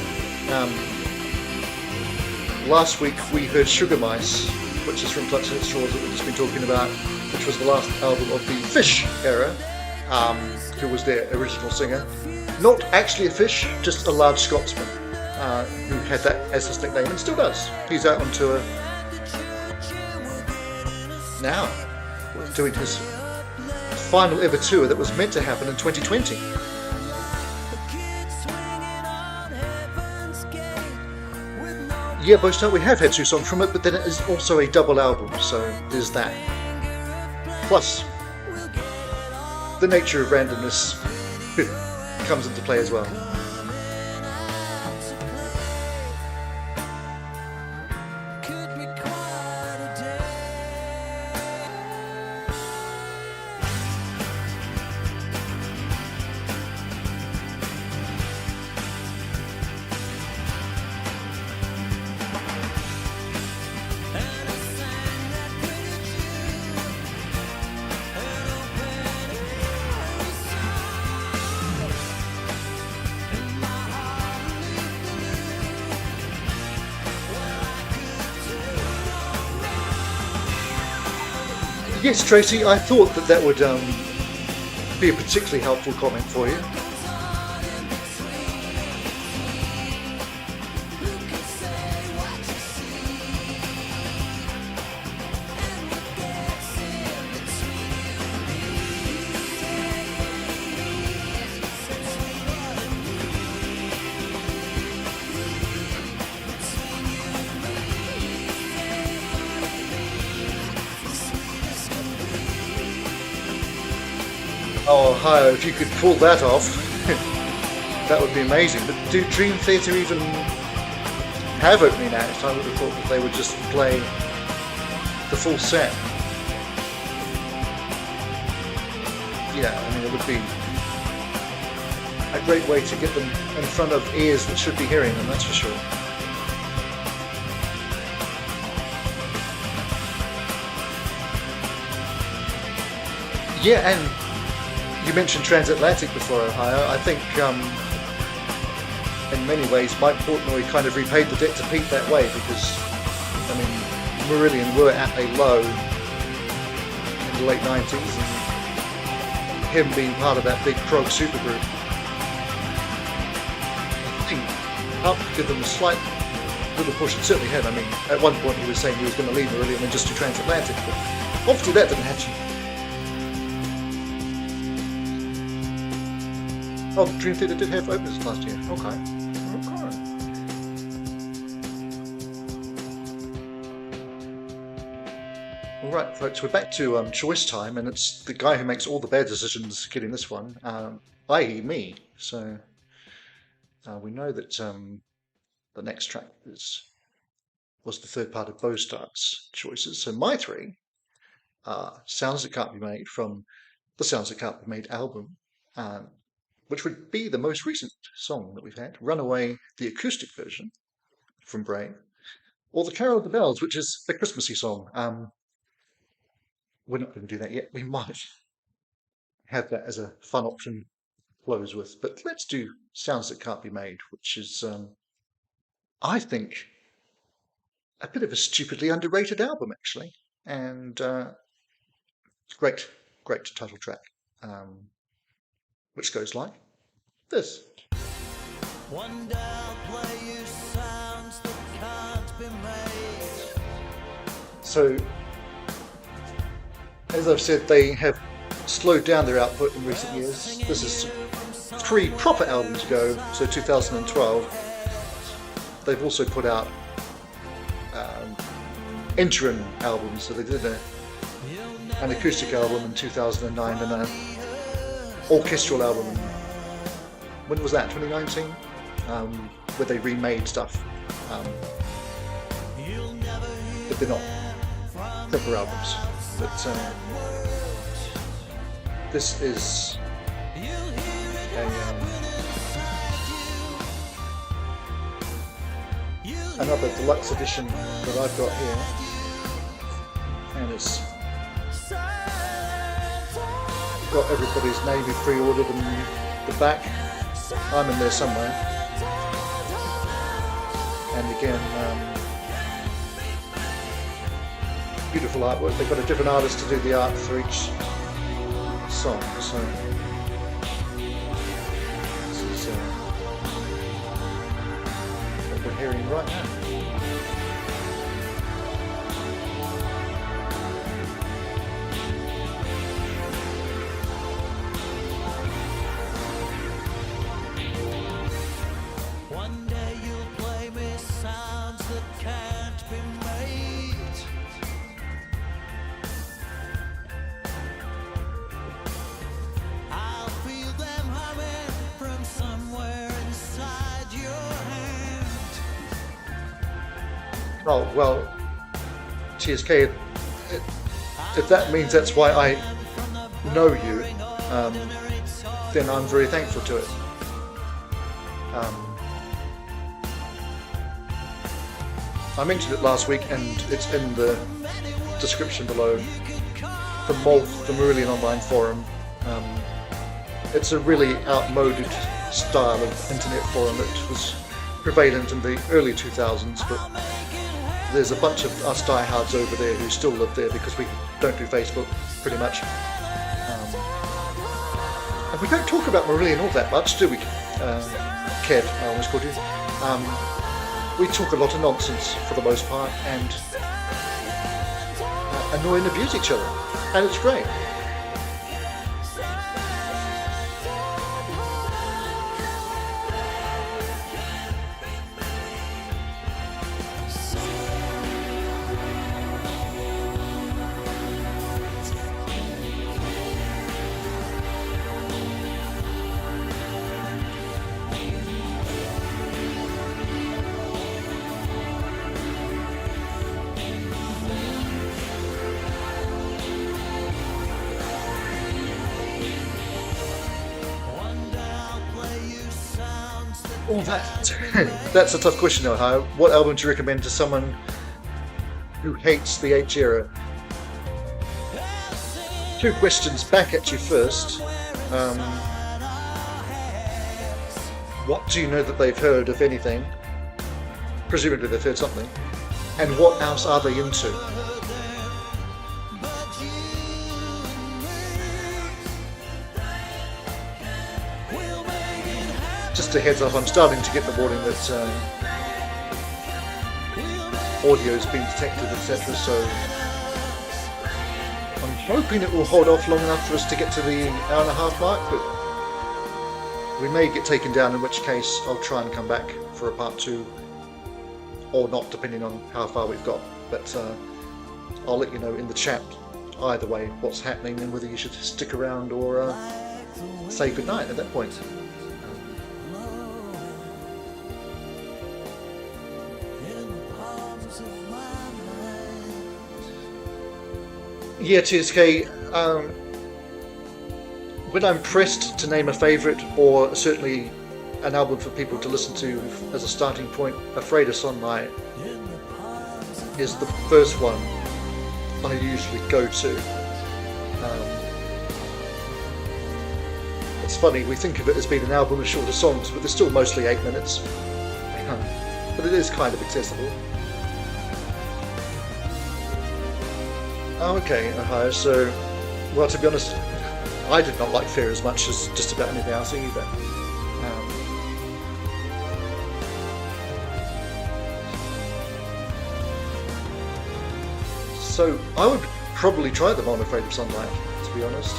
Last week we heard Sugar Mice, which is from Clutching at Straws that we've just been talking about, which was the last album of the Fish era, who was their original singer. Not actually a fish, just a large Scotsman, who had that as his nickname and still does. He's out on tour now, doing his final ever tour that was meant to happen in 2020. Yeah, Boast Out, we have had 2 songs from it, but then it is also a double album, so there's that. Plus, the nature of randomness comes into play as well. Yes, Tracy, I thought that would be a particularly helpful comment for you. Oh, hi, if you could pull that off, that would be amazing. But do Dream Theater even have opening acts? I would have thought that they would just play the full set. Yeah, I mean, it would be a great way to get them in front of ears that should be hearing them, that's for sure. Yeah, and you mentioned Transatlantic before, Ohio. I think in many ways Mike Portnoy kind of repaid the debt to Pete that way, because I mean Marillion were at a low in the late 90s, and him being part of that big prog supergroup, I think helped give them a slight little push. It certainly had. I mean, at one point he was saying he was going to leave Marillion and just do Transatlantic, but obviously that didn't happen. Oh, the Dream Theater did have openers last year. Okay. Alright folks, we're back to choice time, and it's the guy who makes all the bad decisions getting this one, i.e. me. So we know that the next track was the third part of Bo Stark's choices. So my three are Sounds That Can't Be Made from the Sounds That Can't Be Made album, which would be the most recent song that we've had, Runaway, the acoustic version from Brave, or The Carol of the Bells, which is the Christmassy song. We're not going to do that yet. We might have that as a fun option to close with, but let's do Sounds That Can't Be Made, which is, I think, a bit of a stupidly underrated album, actually, and it's great title track, which goes like this. One day I'll play you sounds that can't be made. So, as I've said, they have slowed down their output in recent years. This is 3 proper albums ago, so 2012. They've also put out interim albums, so they did an acoustic album in 2009 and an orchestral album in, when was that, 2019? Where they remade stuff, but they're not proper albums. But this is another deluxe edition that I've got here, and it's got everybody's name who pre-ordered in the back. I'm in there somewhere, and again, beautiful artwork. They've got a different artist to do the art for each song, so this is what we're hearing right now. One day you'll play me sounds that can't be made. I'll feel them humming from somewhere inside your hand. Oh, well, TSK, if that means that's why I know you, then I'm very thankful to it. I mentioned it last week, and it's in the description below. The MOLF, the Marillion Online Forum. It's a really outmoded style of internet forum that was prevalent in the early 2000s, but there's a bunch of us diehards over there who still live there because we don't do Facebook, pretty much. And we don't talk about Marillion all that much, do we? Kev, I almost called you. We talk a lot of nonsense for the most part, and annoy and abuse each other, and it's great. All that. That's a tough question though, Ohio. What album do you recommend to someone who hates the H era? 2 questions back at you first. What do you know that they've heard, if anything? Presumably they've heard something. And what else are they into? Just a heads up, I'm starting to get the warning that audio has been detected, etc. So I'm hoping it will hold off long enough for us to get to the hour and a half mark, but we may get taken down, in which case I'll try and come back for a part 2, or not, depending on how far we've got. But I'll let you know in the chat either way what's happening and whether you should stick around or say goodnight at that point. Yeah, TSK, when I'm pressed to name a favourite, or certainly an album for people to listen to as a starting point, Afraid of Sunlight is the first one I usually go to. It's funny, we think of it as being an album of shorter songs, but they're still mostly 8 minutes. But it is kind of accessible. Oh, okay, Ohio, so, well, to be honest, I did not like Fear as much as just about anything else either. So I would probably try them on Afraid of Sunlight, to be honest.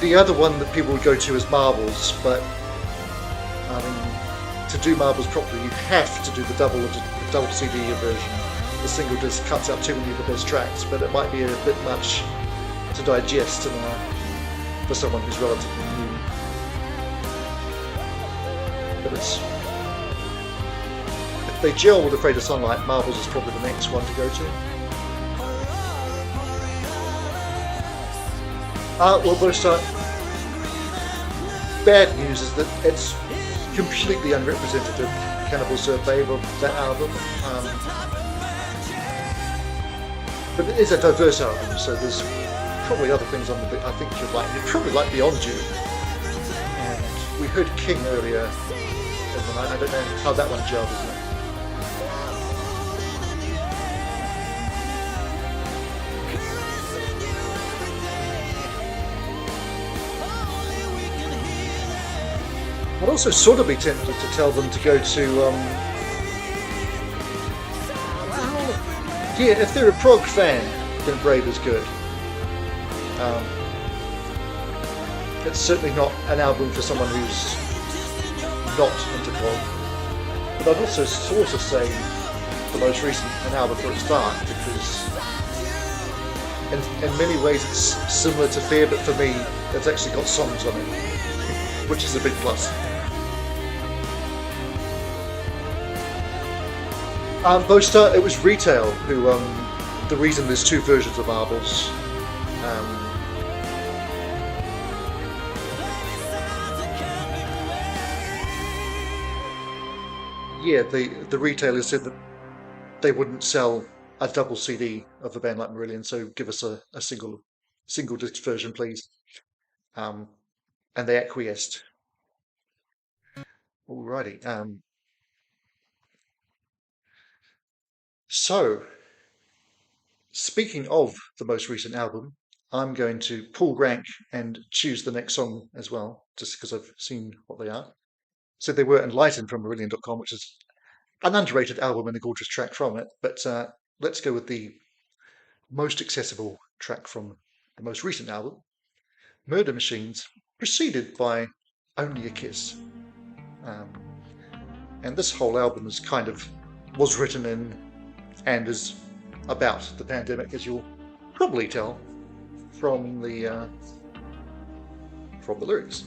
The other one that people would go to is Marbles, but I mean, to do Marbles properly, you have to do the double CD version. The single disc cuts out too many of the best tracks, but it might be a bit much to digest for someone who's relatively new. But if they gel with Afraid of Sunlight, Marbles is probably the next one to go to. Well, we'll start. Bad news is that it's completely unrepresentative Cannibal Survey of that album. But it is a diverse album, so there's probably other things on the I think you'd like. You'd probably like Beyond You. And we heard King earlier in the night. I don't know how that one gelled, isn't it? I'd also sort of be tempted to tell them to go to yeah, if they're a prog fan, then Brave is good. It's certainly not an album for someone who's not into prog. But I'd also sort of say the most recent an album for a start, because in many ways it's similar to Fear, but for me it's actually got songs on it, which is a big plus. Boaster, it was Retail who, the reason there's two versions of Marbles. Yeah, the retailers said that they wouldn't sell a double CD of a band like Marillion, so give us a single disc version, please. And they acquiesced. Alrighty. So, speaking of the most recent album, I'm going to pull rank and choose the next song as well, just because I've seen what they are. So they were Enlightened from Marillion.com, which is an underrated album and a gorgeous track from it. But let's go with the most accessible track from the most recent album, Murder Machines, preceded by Only a Kiss. And this whole album was written in and is about the pandemic, as you'll probably tell from the lyrics.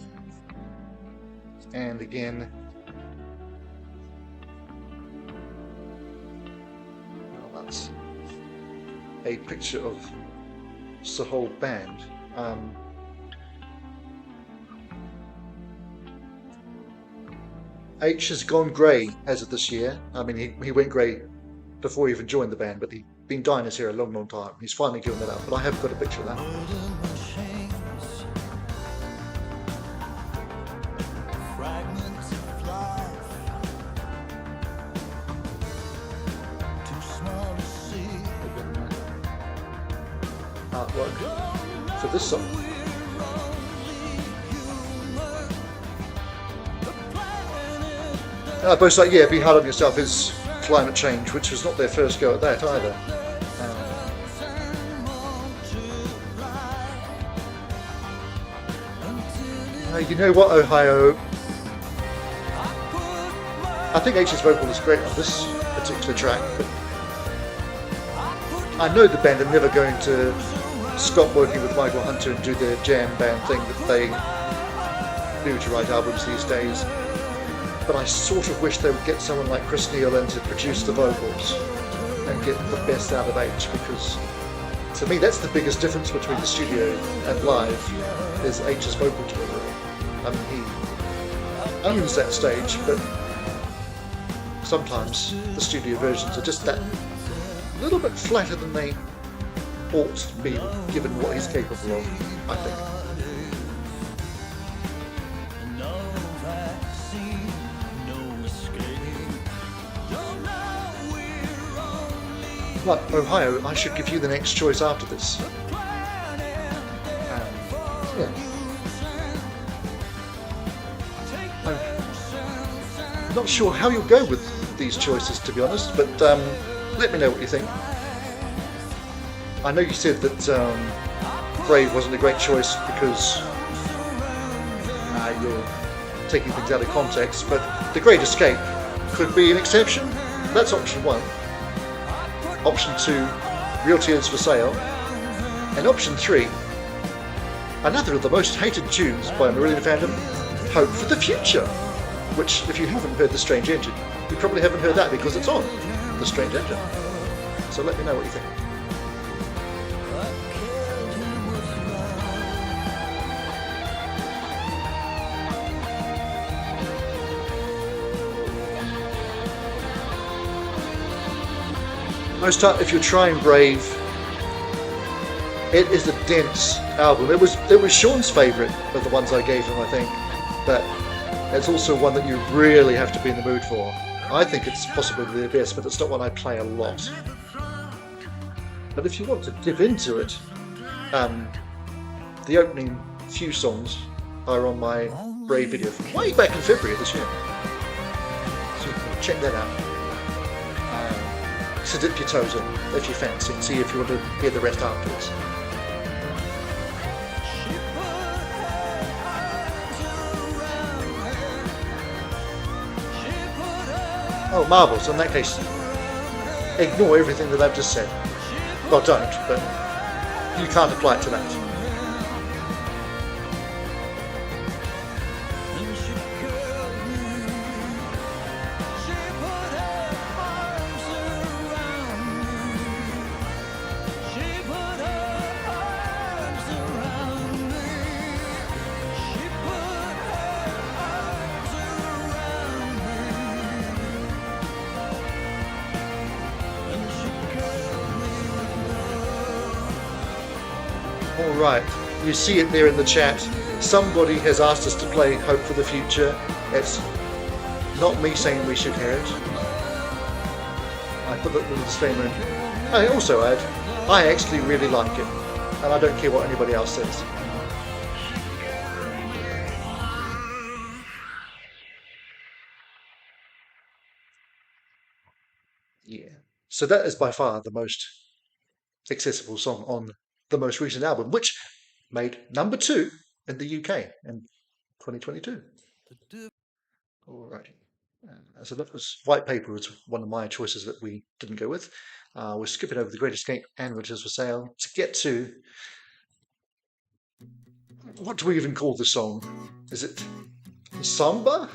And again, well, that's a picture of the whole band. H has gone grey as of this year. I mean, he went grey before he even joined the band, but he'd been dying his hair a long, long time. He's finally given that up, but I have got a picture of that. Artwork for this song. Both like, yeah, Be Hard on Yourself is Climate Change, which was not their first go at that either. You know what, Ohio? I think H's vocal is great on this particular track, but I know the band are never going to stop working with Michael Hunter and do their jam band thing that they do to write albums these days, but I sort of wish they would get someone like Chris Neal in to produce the vocals and get the best out of H, because to me that's the biggest difference between the studio and live, is H's vocal delivery. I mean, he owns that stage, but sometimes the studio versions are just that little bit flatter than they ought to be, given what he's capable of, I think. But Ohio, I should give you the next choice after this. Yeah. I'm not sure how you'll go with these choices, to be honest, but let me know what you think. I know you said that Brave wasn't a great choice because you're taking things out of context, but The Great Escape could be an exception. That's option 1. Option 2, Real Tears for Sale. And option 3, another of the most hated tunes by Marillion fandom, Hope for the Future, which, if you haven't heard The Strange Engine, you probably haven't heard that because it's on The Strange Engine. So let me know what you think. If you're trying Brave, it is a dense album. It was Sean's favourite of the ones I gave him, I think, but it's also one that you really have to be in the mood for. I think it's possibly the best, but it's not one I play a lot. But if you want to dip into it, the opening few songs are on my Brave video from way back in February of this year, so you can check that out. So dip your toes in if you fancy and see if you want to hear the rest afterwards. Oh, marvels. In that case, ignore everything that I've just said. Well, don't, but you can't apply it to that. Alright, you see it there in the chat. Somebody has asked us to play Hope for the Future. It's not me saying we should hear it. I put that little disclaimer in. I also add, I actually really like it, and I don't care what anybody else says. Yeah. So that is by far the most accessible song on the most recent album, which made number 2 in the UK in 2022. Alrighty. So that was White Paper, was one of my choices that we didn't go with. We're skipping over The Great Escape and Real Tears for Sale to get to, what do we even call the song? Is it samba?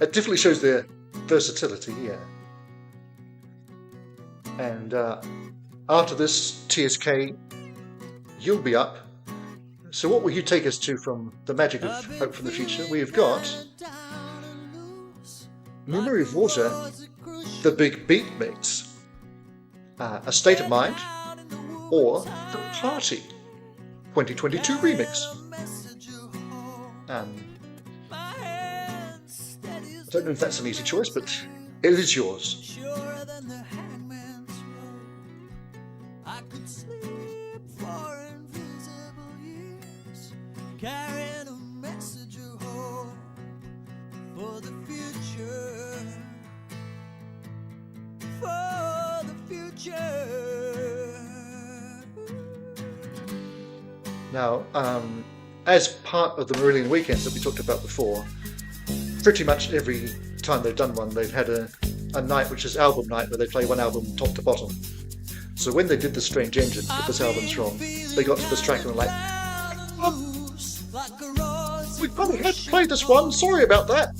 It definitely shows their versatility, yeah. And after this, TSK, you'll be up. So what will you take us to from the magic of Hope for the Future? We've got Memory of Water, the Big Beat Mix, A State of Mind, or The Party 2022 Remix. I don't know if that's an easy choice, but it is yours. Carrying a message of hope for the future, for the future. Now, as part of the Marillion weekends that we talked about before, pretty much every time they've done one, they've had a night which is album night, where they play one album top to bottom. So when they did the Strange Engine to put this album strong, they got to this track and were like, we probably had to play this one, sorry about that.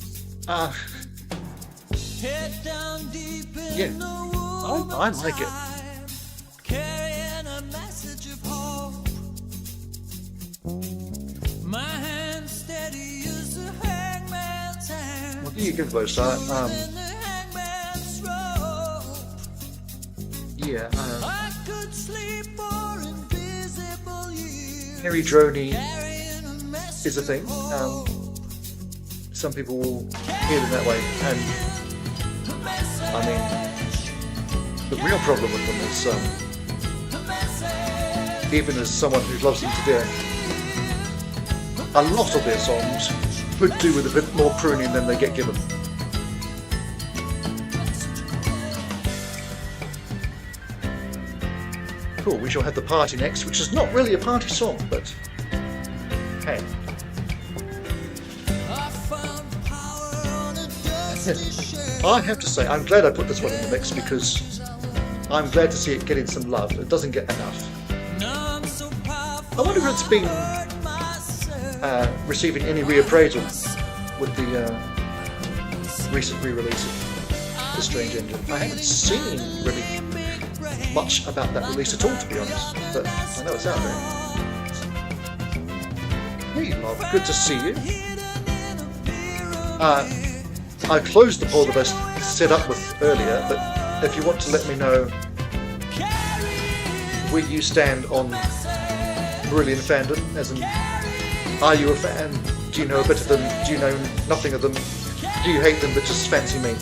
Yeah, I like it. What do you give those? Yeah, Harry Droney is a thing. Some people will hear them that way, and I mean, the real problem with them is, even as someone who loves them to death, a lot of their songs could do with a bit more pruning than they get given. Cool, we shall have The Party next, which is not really a party song, but hey. I have to say, I'm glad I put this one in the mix because I'm glad to see it getting some love. It doesn't get enough. I wonder if it's been receiving any reappraisal with the recent re-release of The Strange Engine. I haven't seen really much about that release at all, to be honest, but I know it's out there. Hey love, good to see you. I closed the poll that I set up with earlier, but if you want to let me know where you stand on Marillion fandom, as in, are you a fan? Do you know a bit of them? Do you know nothing of them? Do you hate them but just fancy me?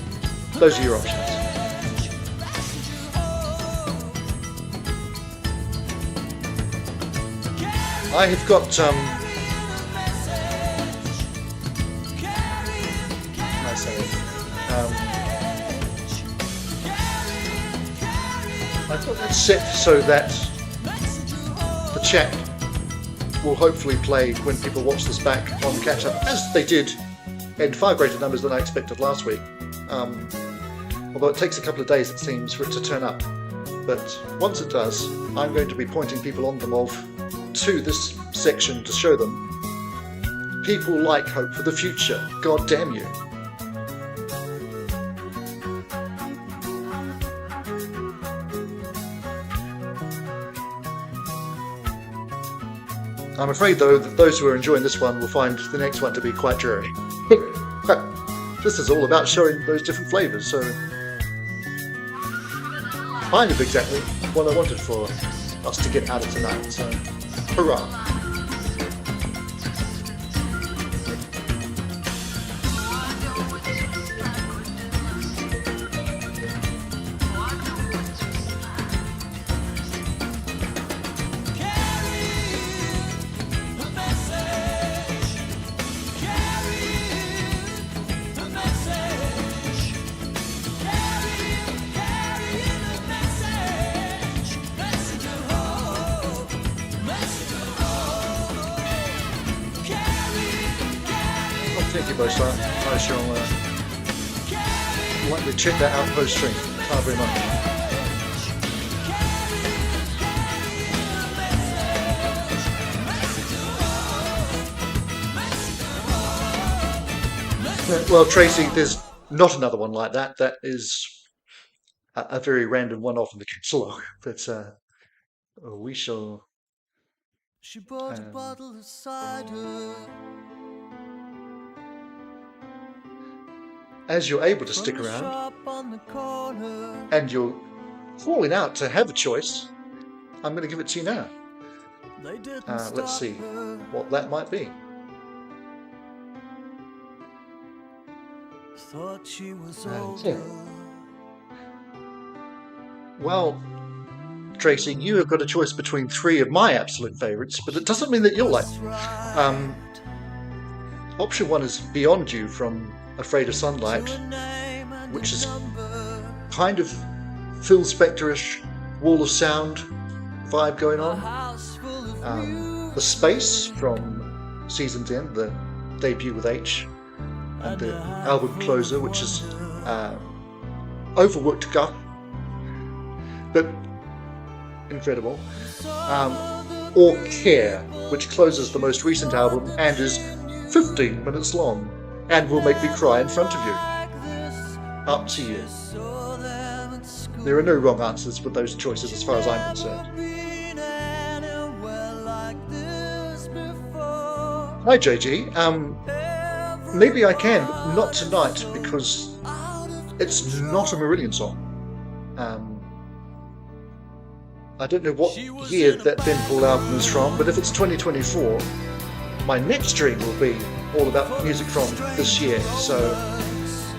Those are your options. I have got I've got that set so that the chat will hopefully play when people watch this back on catch up, as they did in far greater numbers than I expected last week. Although it takes a couple of days, it seems, for it to turn up. But once it does, I'm going to be pointing people on the MOLF to this section to show them people like hope for the future. God damn you. I'm afraid, though, that those who are enjoying this one will find the next one to be quite dreary. This is all about showing those different flavours, so kind of exactly what I wanted for us to get out of tonight, so hurrah! Thank you both, I shall likely check that out post-stream. Thank you very much. Well, Tracy, there's not another one like that. That is a very random one-off in the catalogue, but we shall... She bought a bottle of cider. As you're able to stick around, and you're falling out to have a choice, I'm going to give it to you now. Let's see what that might be. Thought she was older. Well, Tracy, you have got a choice between three of my absolute favourites, but it doesn't mean that you'll like them. Option one is Beyond You from Afraid of Sunlight, which is kind of Phil Spector-ish Wall of Sound vibe going on. The Space from Season's End, the debut with H, and the album closer, which is Overworked Guff. But incredible. Or Care, which closes the most recent album and is 15 minutes long and will make me cry in front of you. Up to you. There are no wrong answers with those choices as far as I'm concerned. Hi JG, maybe I can, but not tonight because it's not a Marillion song. I don't know what year that Ben Paul album is from, but if it's 2024, my next stream will be all about music from this year, so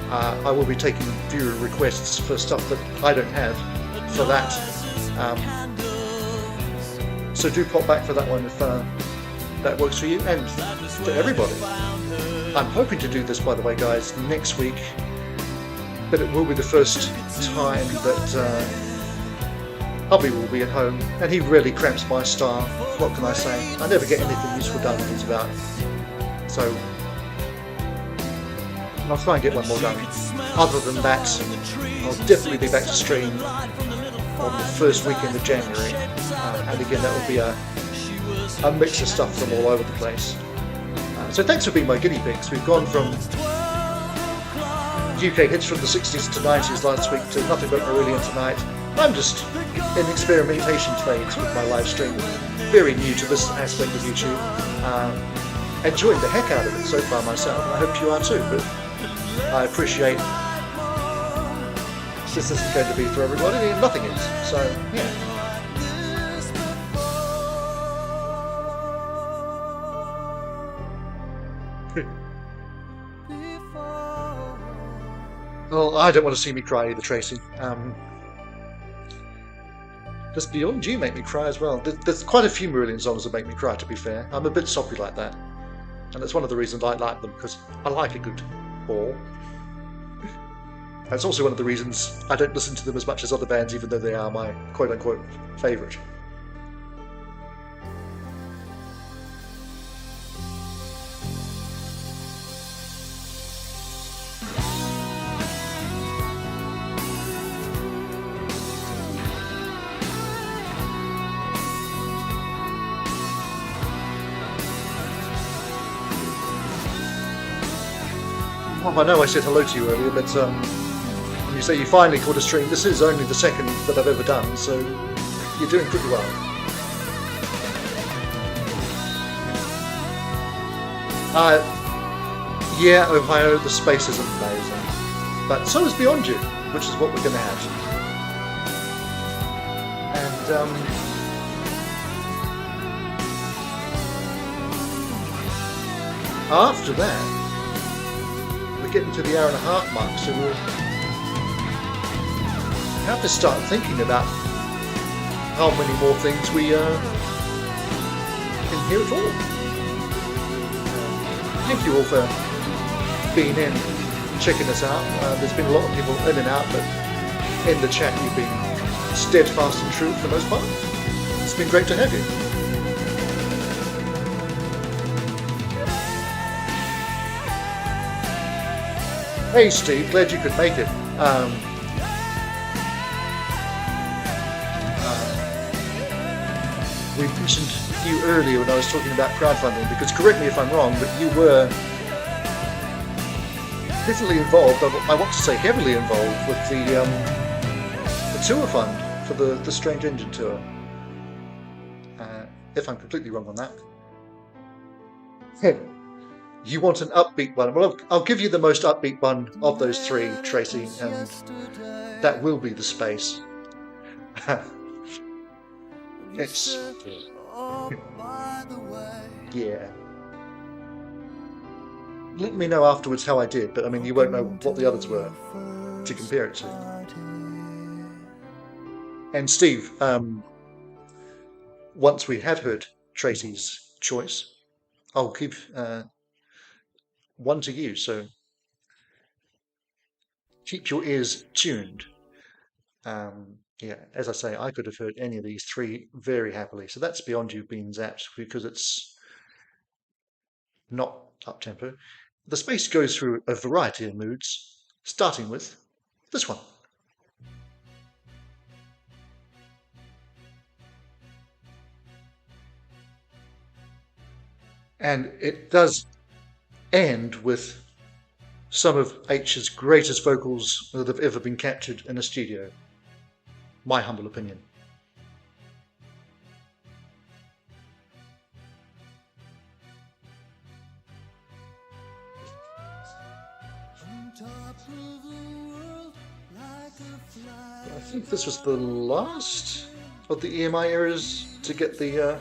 I will be taking viewer requests for stuff that I don't have for that. So do pop back for that one if that works for you, and for everybody. I'm hoping to do this, by the way, guys, next week, but it will be the first time that Hubby will be at home, and he really cramps my style. What can I say? I never get anything useful done when he's about. So I'll try and get one more done. Other than that, I'll definitely be back to stream on the first weekend of January. And again, that will be a mix of stuff from all over the place. So thanks for being my guinea pigs. We've gone from UK hits from the 60s to 90s last week to nothing but Marillion tonight. I'm just in experimentation phase with my live stream. Very new to this aspect of YouTube. Enjoying the heck out of it so far myself. I hope you are too, but I appreciate this isn't going to be for everybody, and nothing is. So, yeah. Well, I don't want to see me cry either, Tracy. Just Beyond You make me cry as well. There's quite a few Marillion songs that make me cry, to be fair. I'm a bit soppy like that. And that's one of the reasons I like them, because I like a good ball. That's also one of the reasons I don't listen to them as much as other bands, even though they are my quote-unquote favourite. I know I said hello to you earlier, but when you say you finally caught a stream, this is only the second that I've ever done, so you're doing pretty well. Yeah, Ohio, the space is amazing. But so is Beyond You, which is what we're going to have. And, after that, we're getting to the hour-and-a-half mark, so we'll have to start thinking about how many more things we can hear at all. Thank you all for being in, checking us out. There's been a lot of people in and out, but in the chat you've been steadfast and true for the most part. It's been great to have you. Hey Steve, glad you could make it. We mentioned you earlier when I was talking about crowdfunding, because correct me if I'm wrong, but you were definitely involved, I want to say heavily involved, with the tour fund for the Strange Engine tour. If I'm completely wrong on that. Hey. You want an upbeat one? Well, I'll give you the most upbeat one of those three, Tracy, and that will be The Space. It's... yeah. Let me know afterwards how I did, but I mean, you won't know what the others were to compare it to. And Steve, once we have heard Tracy's choice, I'll give... one to you, so keep your ears tuned. Yeah, as I say, I could have heard any of these three very happily. So that's Beyond You being zapped because it's not up-tempo. The Space goes through a variety of moods, starting with this one. And it does end with some of H's greatest vocals that have ever been captured in a studio. My humble opinion. I think this was the last of the EMI eras to get the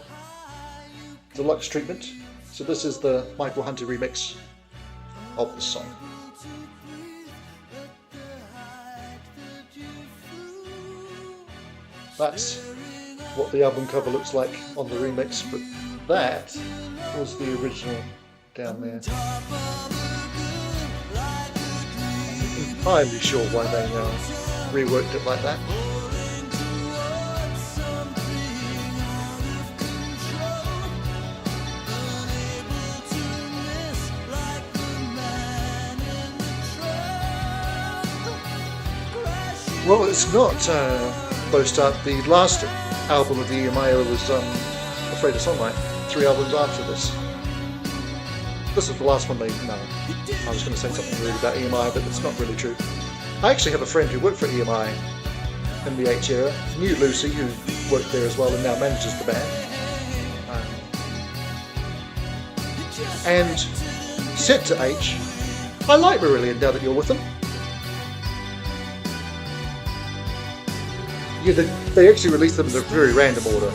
deluxe treatment. So this is the Michael Hunter remix of the song. That's what the album cover looks like on the remix, but that was the original down there. I'm entirely sure why they reworked it like that. Well, it's not close to the last album of the EMI was Afraid of Sunlight, 3 albums after this. This is the last one they... No, I was going to say something really about EMI, but it's not really true. I actually have a friend who worked for EMI in the H era, knew Lucy, who worked there as well and now manages the band. And said to H, I like Marillion now that you're with them. Yeah, they actually released them in a very random order.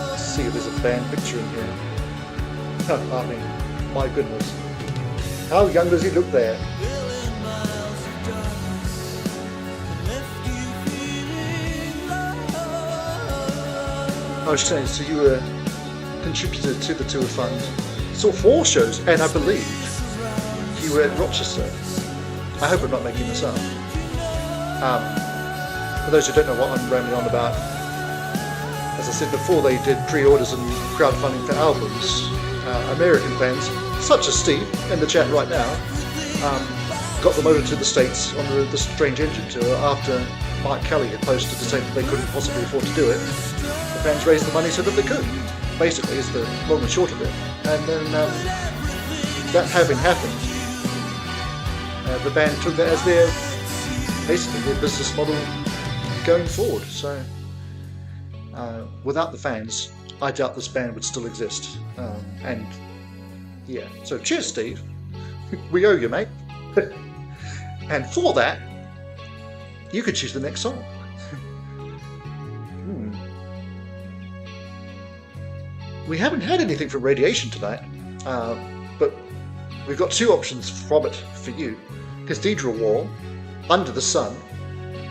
Let's see if there's a band picture in here. I mean, my goodness. How young does he look there? I was saying, so you were contributed to the tour fund. Saw 4 shows, and I believe you were at Rochester. I hope I'm not making this up. For those who don't know what I'm rambling on about, as I said before, they did pre-orders and crowdfunding for albums. American bands, such as Steve in the chat right now, got them over to the States on the Strange Engine tour after Mike Kelly had posted to say that they couldn't possibly afford to do it. The fans raised the money so that they could. Basically, is the long and short of it. And then that having happened, the band took that as basically their business model going forward. So without the fans, I doubt this band would still exist. And yeah, so cheers, Steve. We owe you, mate. And for that, you could choose the next song. We haven't had anything from Radiation tonight, but we've got 2 options from it for you. Cathedral Wall, Under the Sun,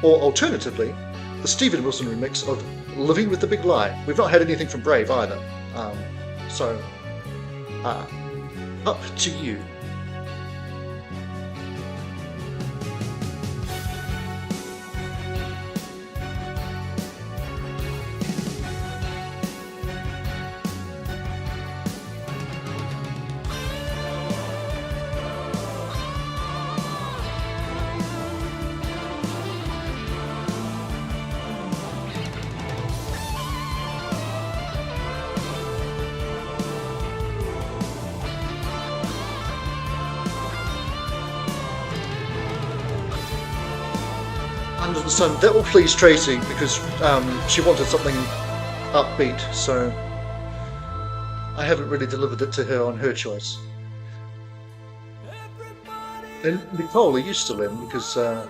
or alternatively, the Steven Wilson remix of Living with the Big Lie. We've not had anything from Brave either, so up to you. Under the Sun. That will please Tracy because she wanted something upbeat, so I haven't really delivered it to her on her choice. And Nicole, are you still in? Because I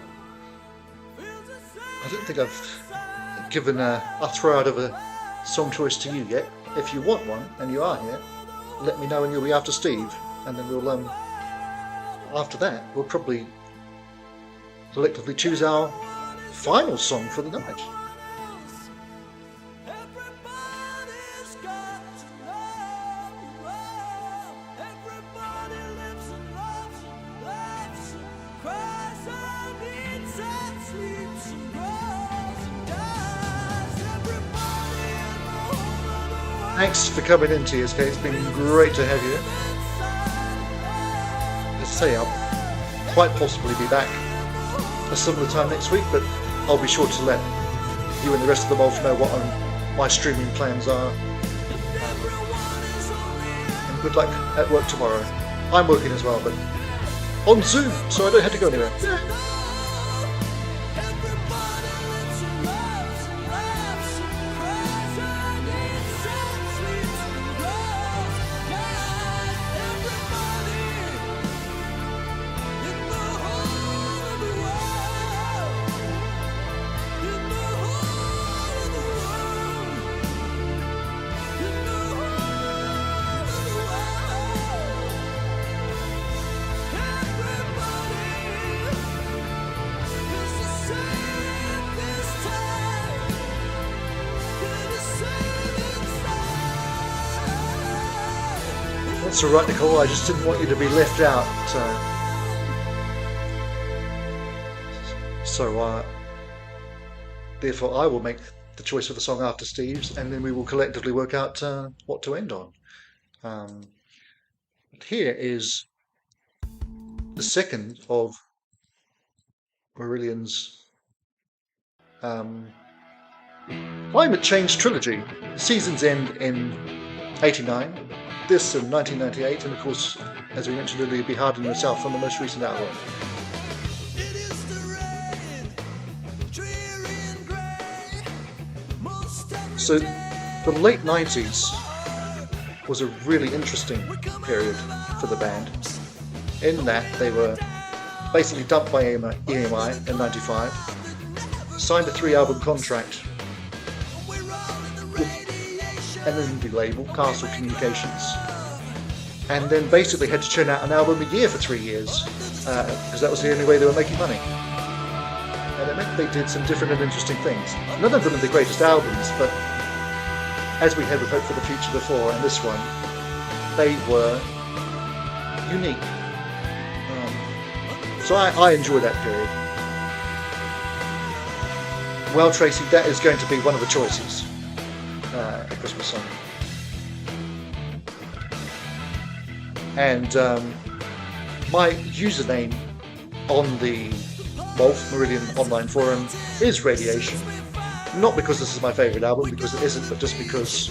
don't think I've given a throw out of a song choice to you yet. If you want one and you are here, let me know and you'll be after Steve, and then we'll after that we'll probably collectively choose our final song for the night. Thanks for coming in, TSK. It's been great to have you. As I say, I'll quite possibly be back a similar time next week, but I'll be sure to let you and the rest of the MOLF know what my streaming plans are. And good luck at work tomorrow. I'm working as well, but on Zoom, so I don't have to go anywhere. That's all right, Nicole. I just didn't want you to be left out. So therefore, I will make the choice of the song after Steve's, and then we will collectively work out what to end on. Here is the second of Marillion's Climate Change Trilogy. Seasons End in '89. This in 1998, and of course, as we mentioned earlier, Be Hard on Yourself on the most recent album. So, the late 90s was a really interesting period for the band, in that they were basically dumped by EMI in '95, signed a 3-album contract an indie label, Castle Communications, and then basically had to churn out an album a year for 3 years because that was the only way they were making money. And it meant they did some different and interesting things. None of them are the greatest albums, but as we had with Hope for the Future before and this one, they were unique. So I enjoy that period. Well, Tracy, that is going to be one of the choices. A Christmas song. And my username on the MOLF Marillion online forum is Radiation. Not because this is my favourite album, because it isn't, but just because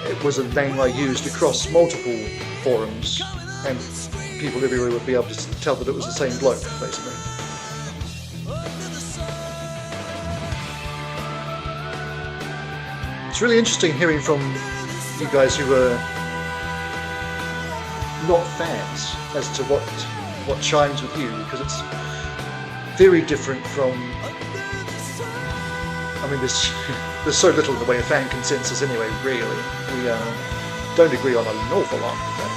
it was a name I used across multiple forums, and people everywhere would be able to tell that it was the same bloke, basically. It's really interesting hearing from you guys who are not fans as to what chimes with you, because it's very different from. I mean, there's so little in the way of fan consensus anyway. Really, we don't agree on an awful lot. But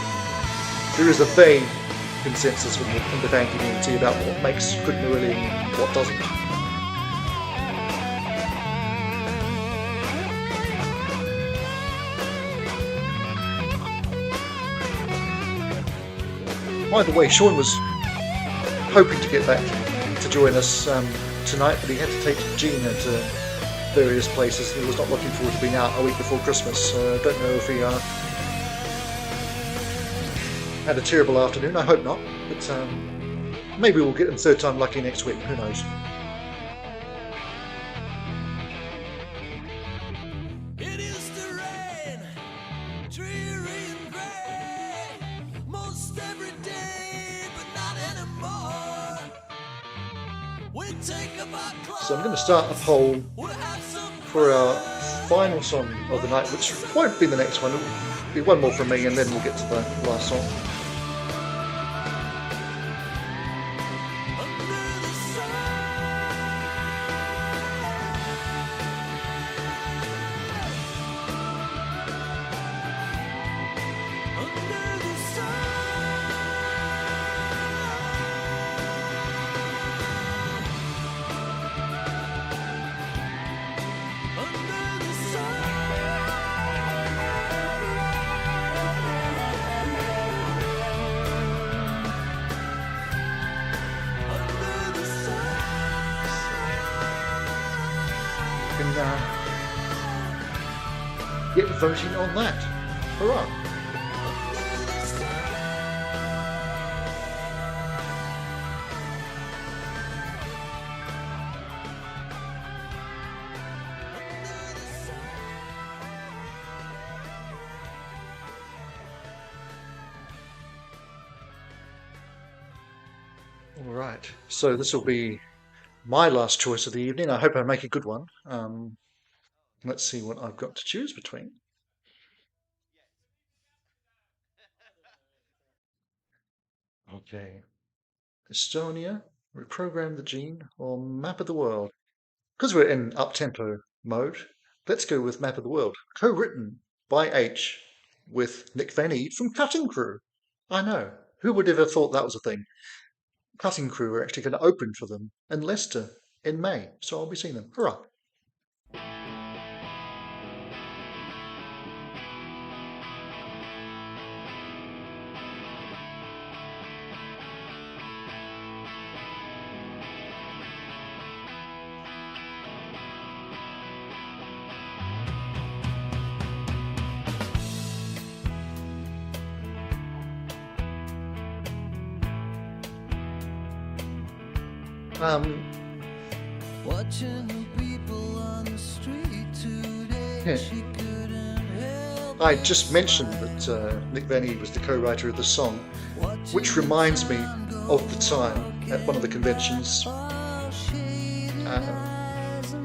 there is a vague consensus in the fan community about what makes good Marillion and what doesn't. By the way, Sean was hoping to get back to join us tonight, but he had to take Gina to various places. He was not looking forward to being out a week before Christmas. I don't know if he had a terrible afternoon. I hope not, but maybe we'll get him third time lucky next week. Who knows? So I'm going to start a poll for our final song of the night, which won't be the next one. It'll be one more from me, and then we'll get to the last song. Get voting on that. Hurrah! Alright, so this will be my last choice of the evening. I hope I make a good one. Let's see what I've got to choose between. Okay. Estonia, Reprogram the Gene, or Map of the World. Because we're in up-tempo mode, let's go with Map of the World. Co-written by H with Nick Van Eede from Cutting Crew. I know. Who would ever thought that was a thing? Cutting Crew are actually going to open for them in Leicester in May, so I'll be seeing them. Hurrah! Watching the people on the street today, she couldn't help I just mentioned that Nick Van Eede was the co-writer of the song, which reminds me of the time at one of the conventions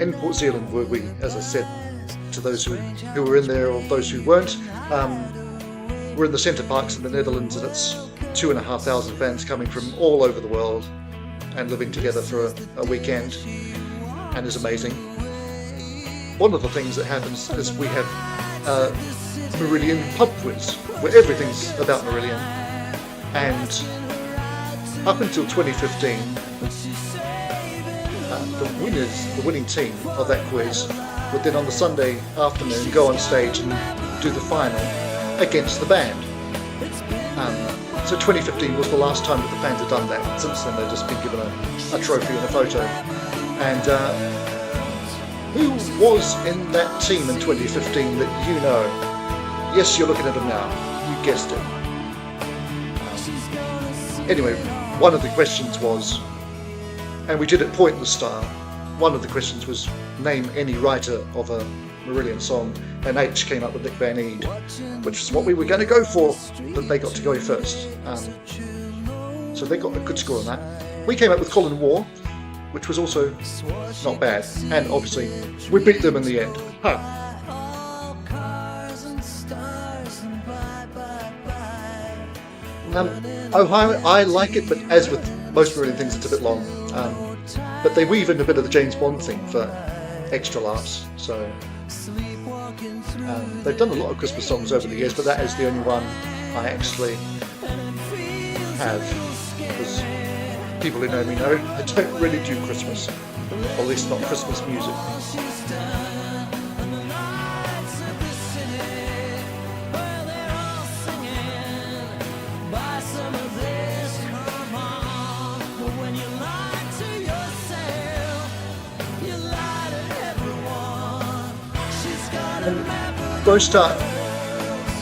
in Port Zealand, where we, as I said to those who were in there or those who weren't, we're in the Centre Parks in the Netherlands, and it's 2,500 fans coming from all over the world and living together for a weekend, and is amazing. One of the things that happens is we have Marillion pub quiz, where everything's about Marillion, and up until 2015 the winning team of that quiz would then on the Sunday afternoon go on stage and do the final against the band. So 2015 was the last time that the fans had done that. Since then they've just been given a trophy and a photo. And who was in that team in 2015 that you know? Yes, you're looking at them now. You guessed it. Anyway, one of the questions was, and we did it pointless style, one of the questions was name any writer of a Marillion song, and H came up with Nick Van Eede, which is what we were going to go for, but they got to go first. So they got a good score on that. We came up with Colin War, which was also not bad, and obviously we beat them in the end. Huh. I like it, but as with most Marillion things, it's a bit long. But they weave in a bit of the James Bond thing for extra laughs. So they've done a lot of Christmas songs over the years, but that is the only one I actually have. Because people who know me know I don't really do Christmas, or at least not Christmas music.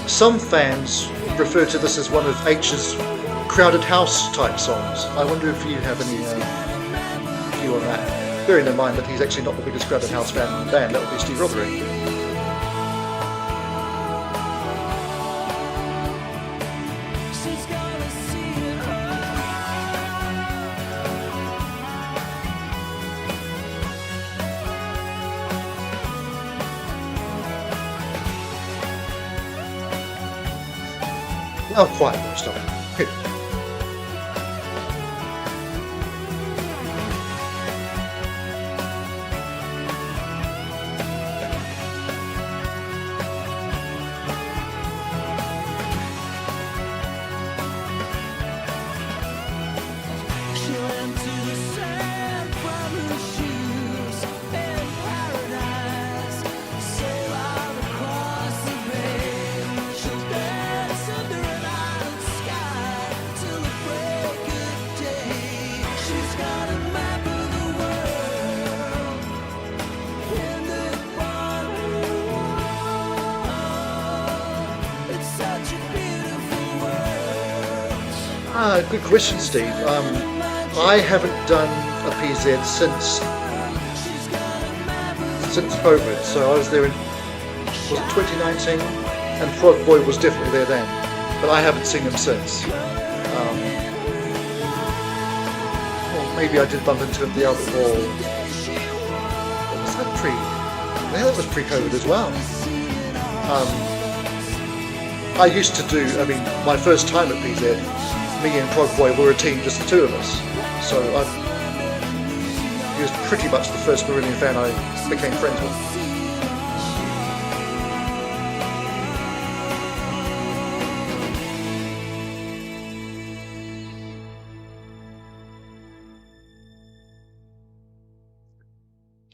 Some fans refer to this as one of H's crowded house type songs. I wonder if you have any view on that. Bearing in mind that he's actually not the biggest crowded house fan in the band, that would be Steve Rothery. Oh, quite most of it. Good question, Steve. I haven't done a PZ since COVID, so I was there in, was it 2019? And Frog Boy was definitely there then, but I haven't seen him since. maybe I did bump into at the Albert Hall. Was that yeah, that was pre-COVID as well. I used to do, I mean, my first time at PZ, me and Prog Boy were a team, just the two of us. So he was pretty much the first Marillion fan I became friends with.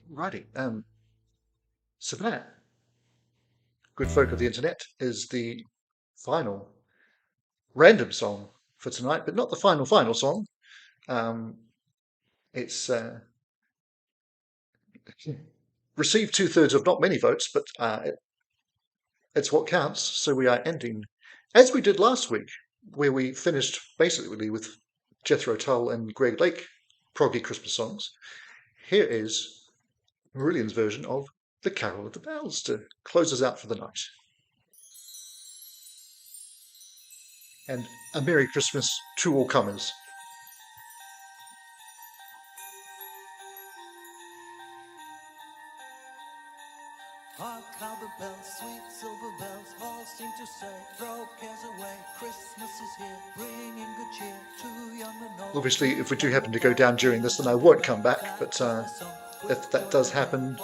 Righty, so that, good folk of the internet, is the final random song for tonight, but not the final song. It's received 2/3 of not many votes, but it's what counts. So we are ending, as we did last week, where we finished basically with Jethro Tull and Greg Lake proggy Christmas songs. Here is Marillion's version of The Carol of the Bells to close us out for the night. And a Merry Christmas to all comers. Hark how the bells, sweet silver bells, all seem to say, throw cares away, Christmas is here, bringing good cheer to young and old. Obviously, if we do happen to go down during this, then I won't come back, but if that does happen,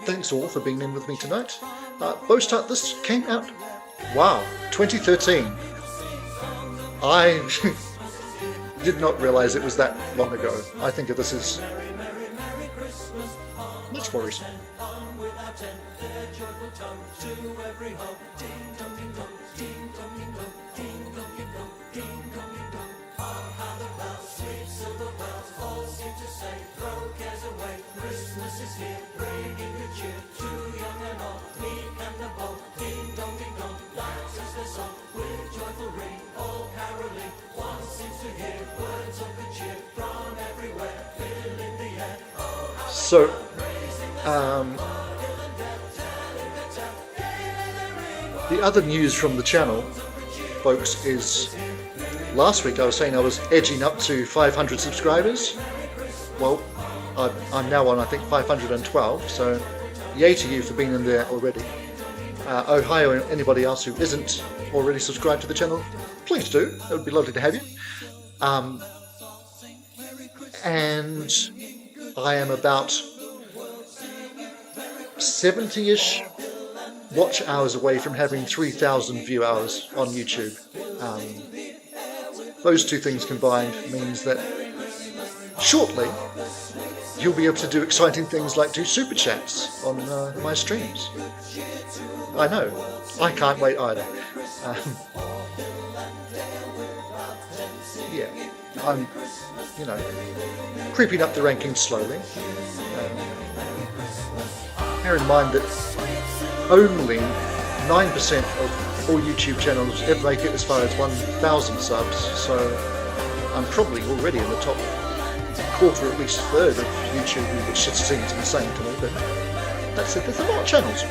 thanks all for being in with me tonight. Bostart, this came out, wow, 2013. I did not realize it was that long ago. I think of this as much more recent. So, the other news from the channel, folks, is last week I was saying I was edging up to 500 subscribers. Well, I'm now on, I think, 512, so yay to you for being in there already. Ohio and anybody else who isn't already subscribed to the channel, please do. It would be lovely to have you. And I am about 70-ish watch hours away from having 3,000 view hours on YouTube. Those two things combined means that shortly you'll be able to do exciting things like do super chats on my streams. I know, I can't wait either. Yeah, I'm, creeping up the rankings slowly. Bear in mind that only 9% of all YouTube channels ever make it as far as 1,000 subs, so I'm probably already in the top quarter, at least third of YouTube, which just seems insane to me, but that's it, there's a lot of channels.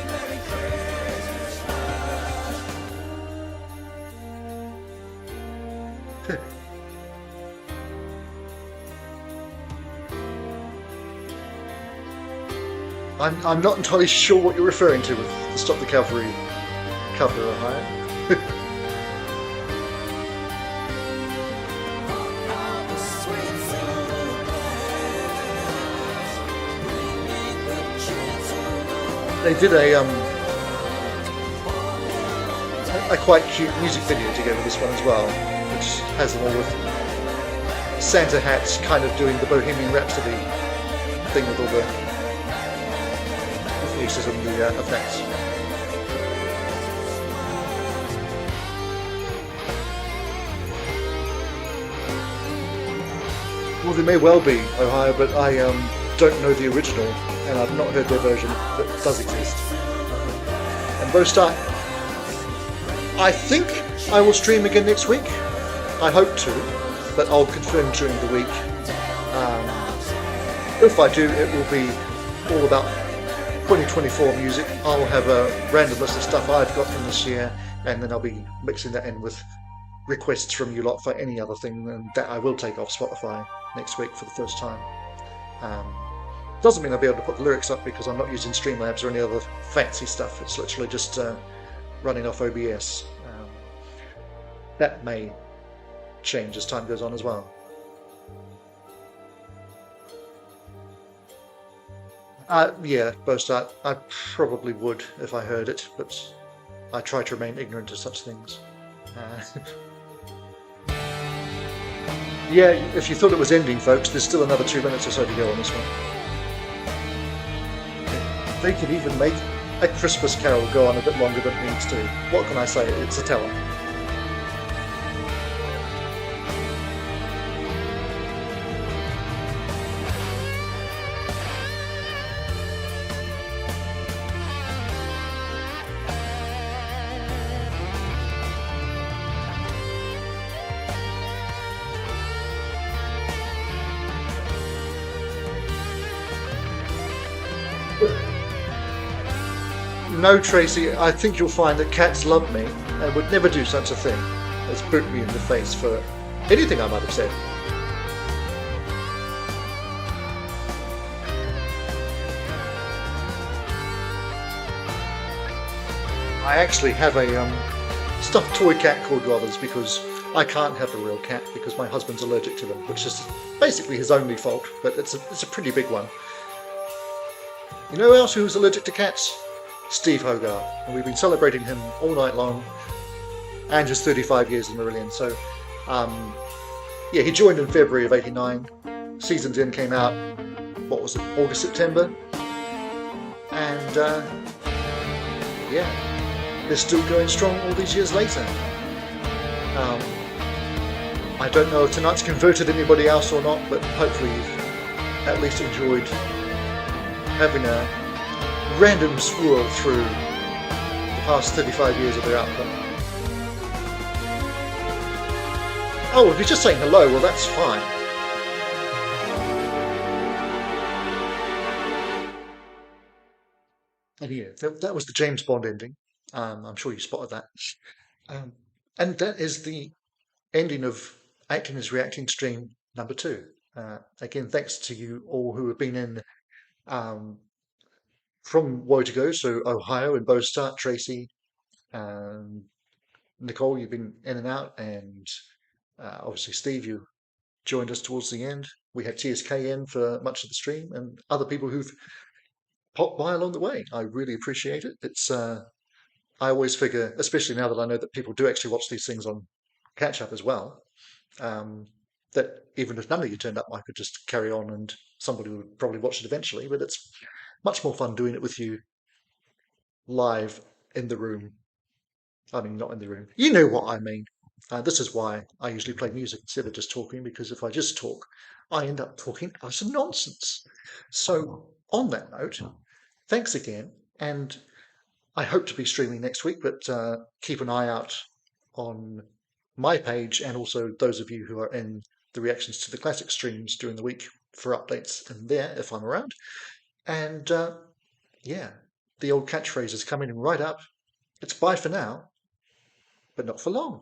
I'm not entirely sure what you're referring to with the Stop the Cavalry cover, Ohio. They did a quite cute music video together, this one as well, which has them all with Santa hats, kind of doing the Bohemian Rhapsody thing with all the faces and the effects. Well, they may well be, Ohio, but I don't know the original, and I've not heard their version that does exist. And Bostart, I think I will stream again next week. I hope to, but I'll confirm during the week. If I do, it will be all about 2024 music. I'll have a random list of stuff I've got from this year, and then I'll be mixing that in with requests from you lot for any other thing, and that I will take off Spotify next week for the first time. Um, doesn't mean I'll be able to put the lyrics up because I'm not using Streamlabs or any other fancy stuff. It's literally just running off OBS. That may change as time goes on as well. Yeah, boast art. I probably would if I heard it, but I try to remain ignorant of such things. Yeah, if you thought it was ending, folks, there's still another 2 minutes or so to go on this one. They could even make A Christmas Carol go on a bit longer than it needs to. What can I say? It's a talent. No, Tracy, I think you'll find that cats love me and would never do such a thing as boot me in the face for anything I might have said. I actually have a stuffed toy cat called Rothers because I can't have a real cat because my husband's allergic to them, which is basically his only fault, but it's a pretty big one. You know who else who's allergic to cats? Steve Hogarth, and we've been celebrating him all night long, and his 35 years in Marillion. So, yeah, he joined in February of '89. Season's End came out, what was it, August, September? And, yeah, they're still going strong all these years later. I don't know if tonight's converted anybody else or not, but hopefully you've at least enjoyed having a random swirl through the past 35 years of their output. Oh, if you're just saying hello, well that's fine. And yeah, that was the James Bond ending. I'm sure you spotted that. And that is the ending of Acting is Reacting stream number 2. Again, thanks to you all who have been in from Woe to Go, so Ohio and Bo Start, Tracy, Nicole, you've been in and out, and obviously Steve, you joined us towards the end. We had TSK in for much of the stream, and other people who've popped by along the way. I really appreciate it. It's I always figure, especially now that I know that people do actually watch these things on catch up as well, that even if none of you turned up, I could just carry on and somebody would probably watch it eventually. But it's much more fun doing it with you live in the room. I mean, not in the room. You know what I mean. This is why I usually play music instead of just talking, because if I just talk, I end up talking utter nonsense. So, on that note, thanks again, and I hope to be streaming next week, but keep an eye out on my page and also those of you who are in the reactions to the classic streams during the week for updates in there if I'm around. And yeah, the old catchphrase is coming right up. It's bye for now, but not for long.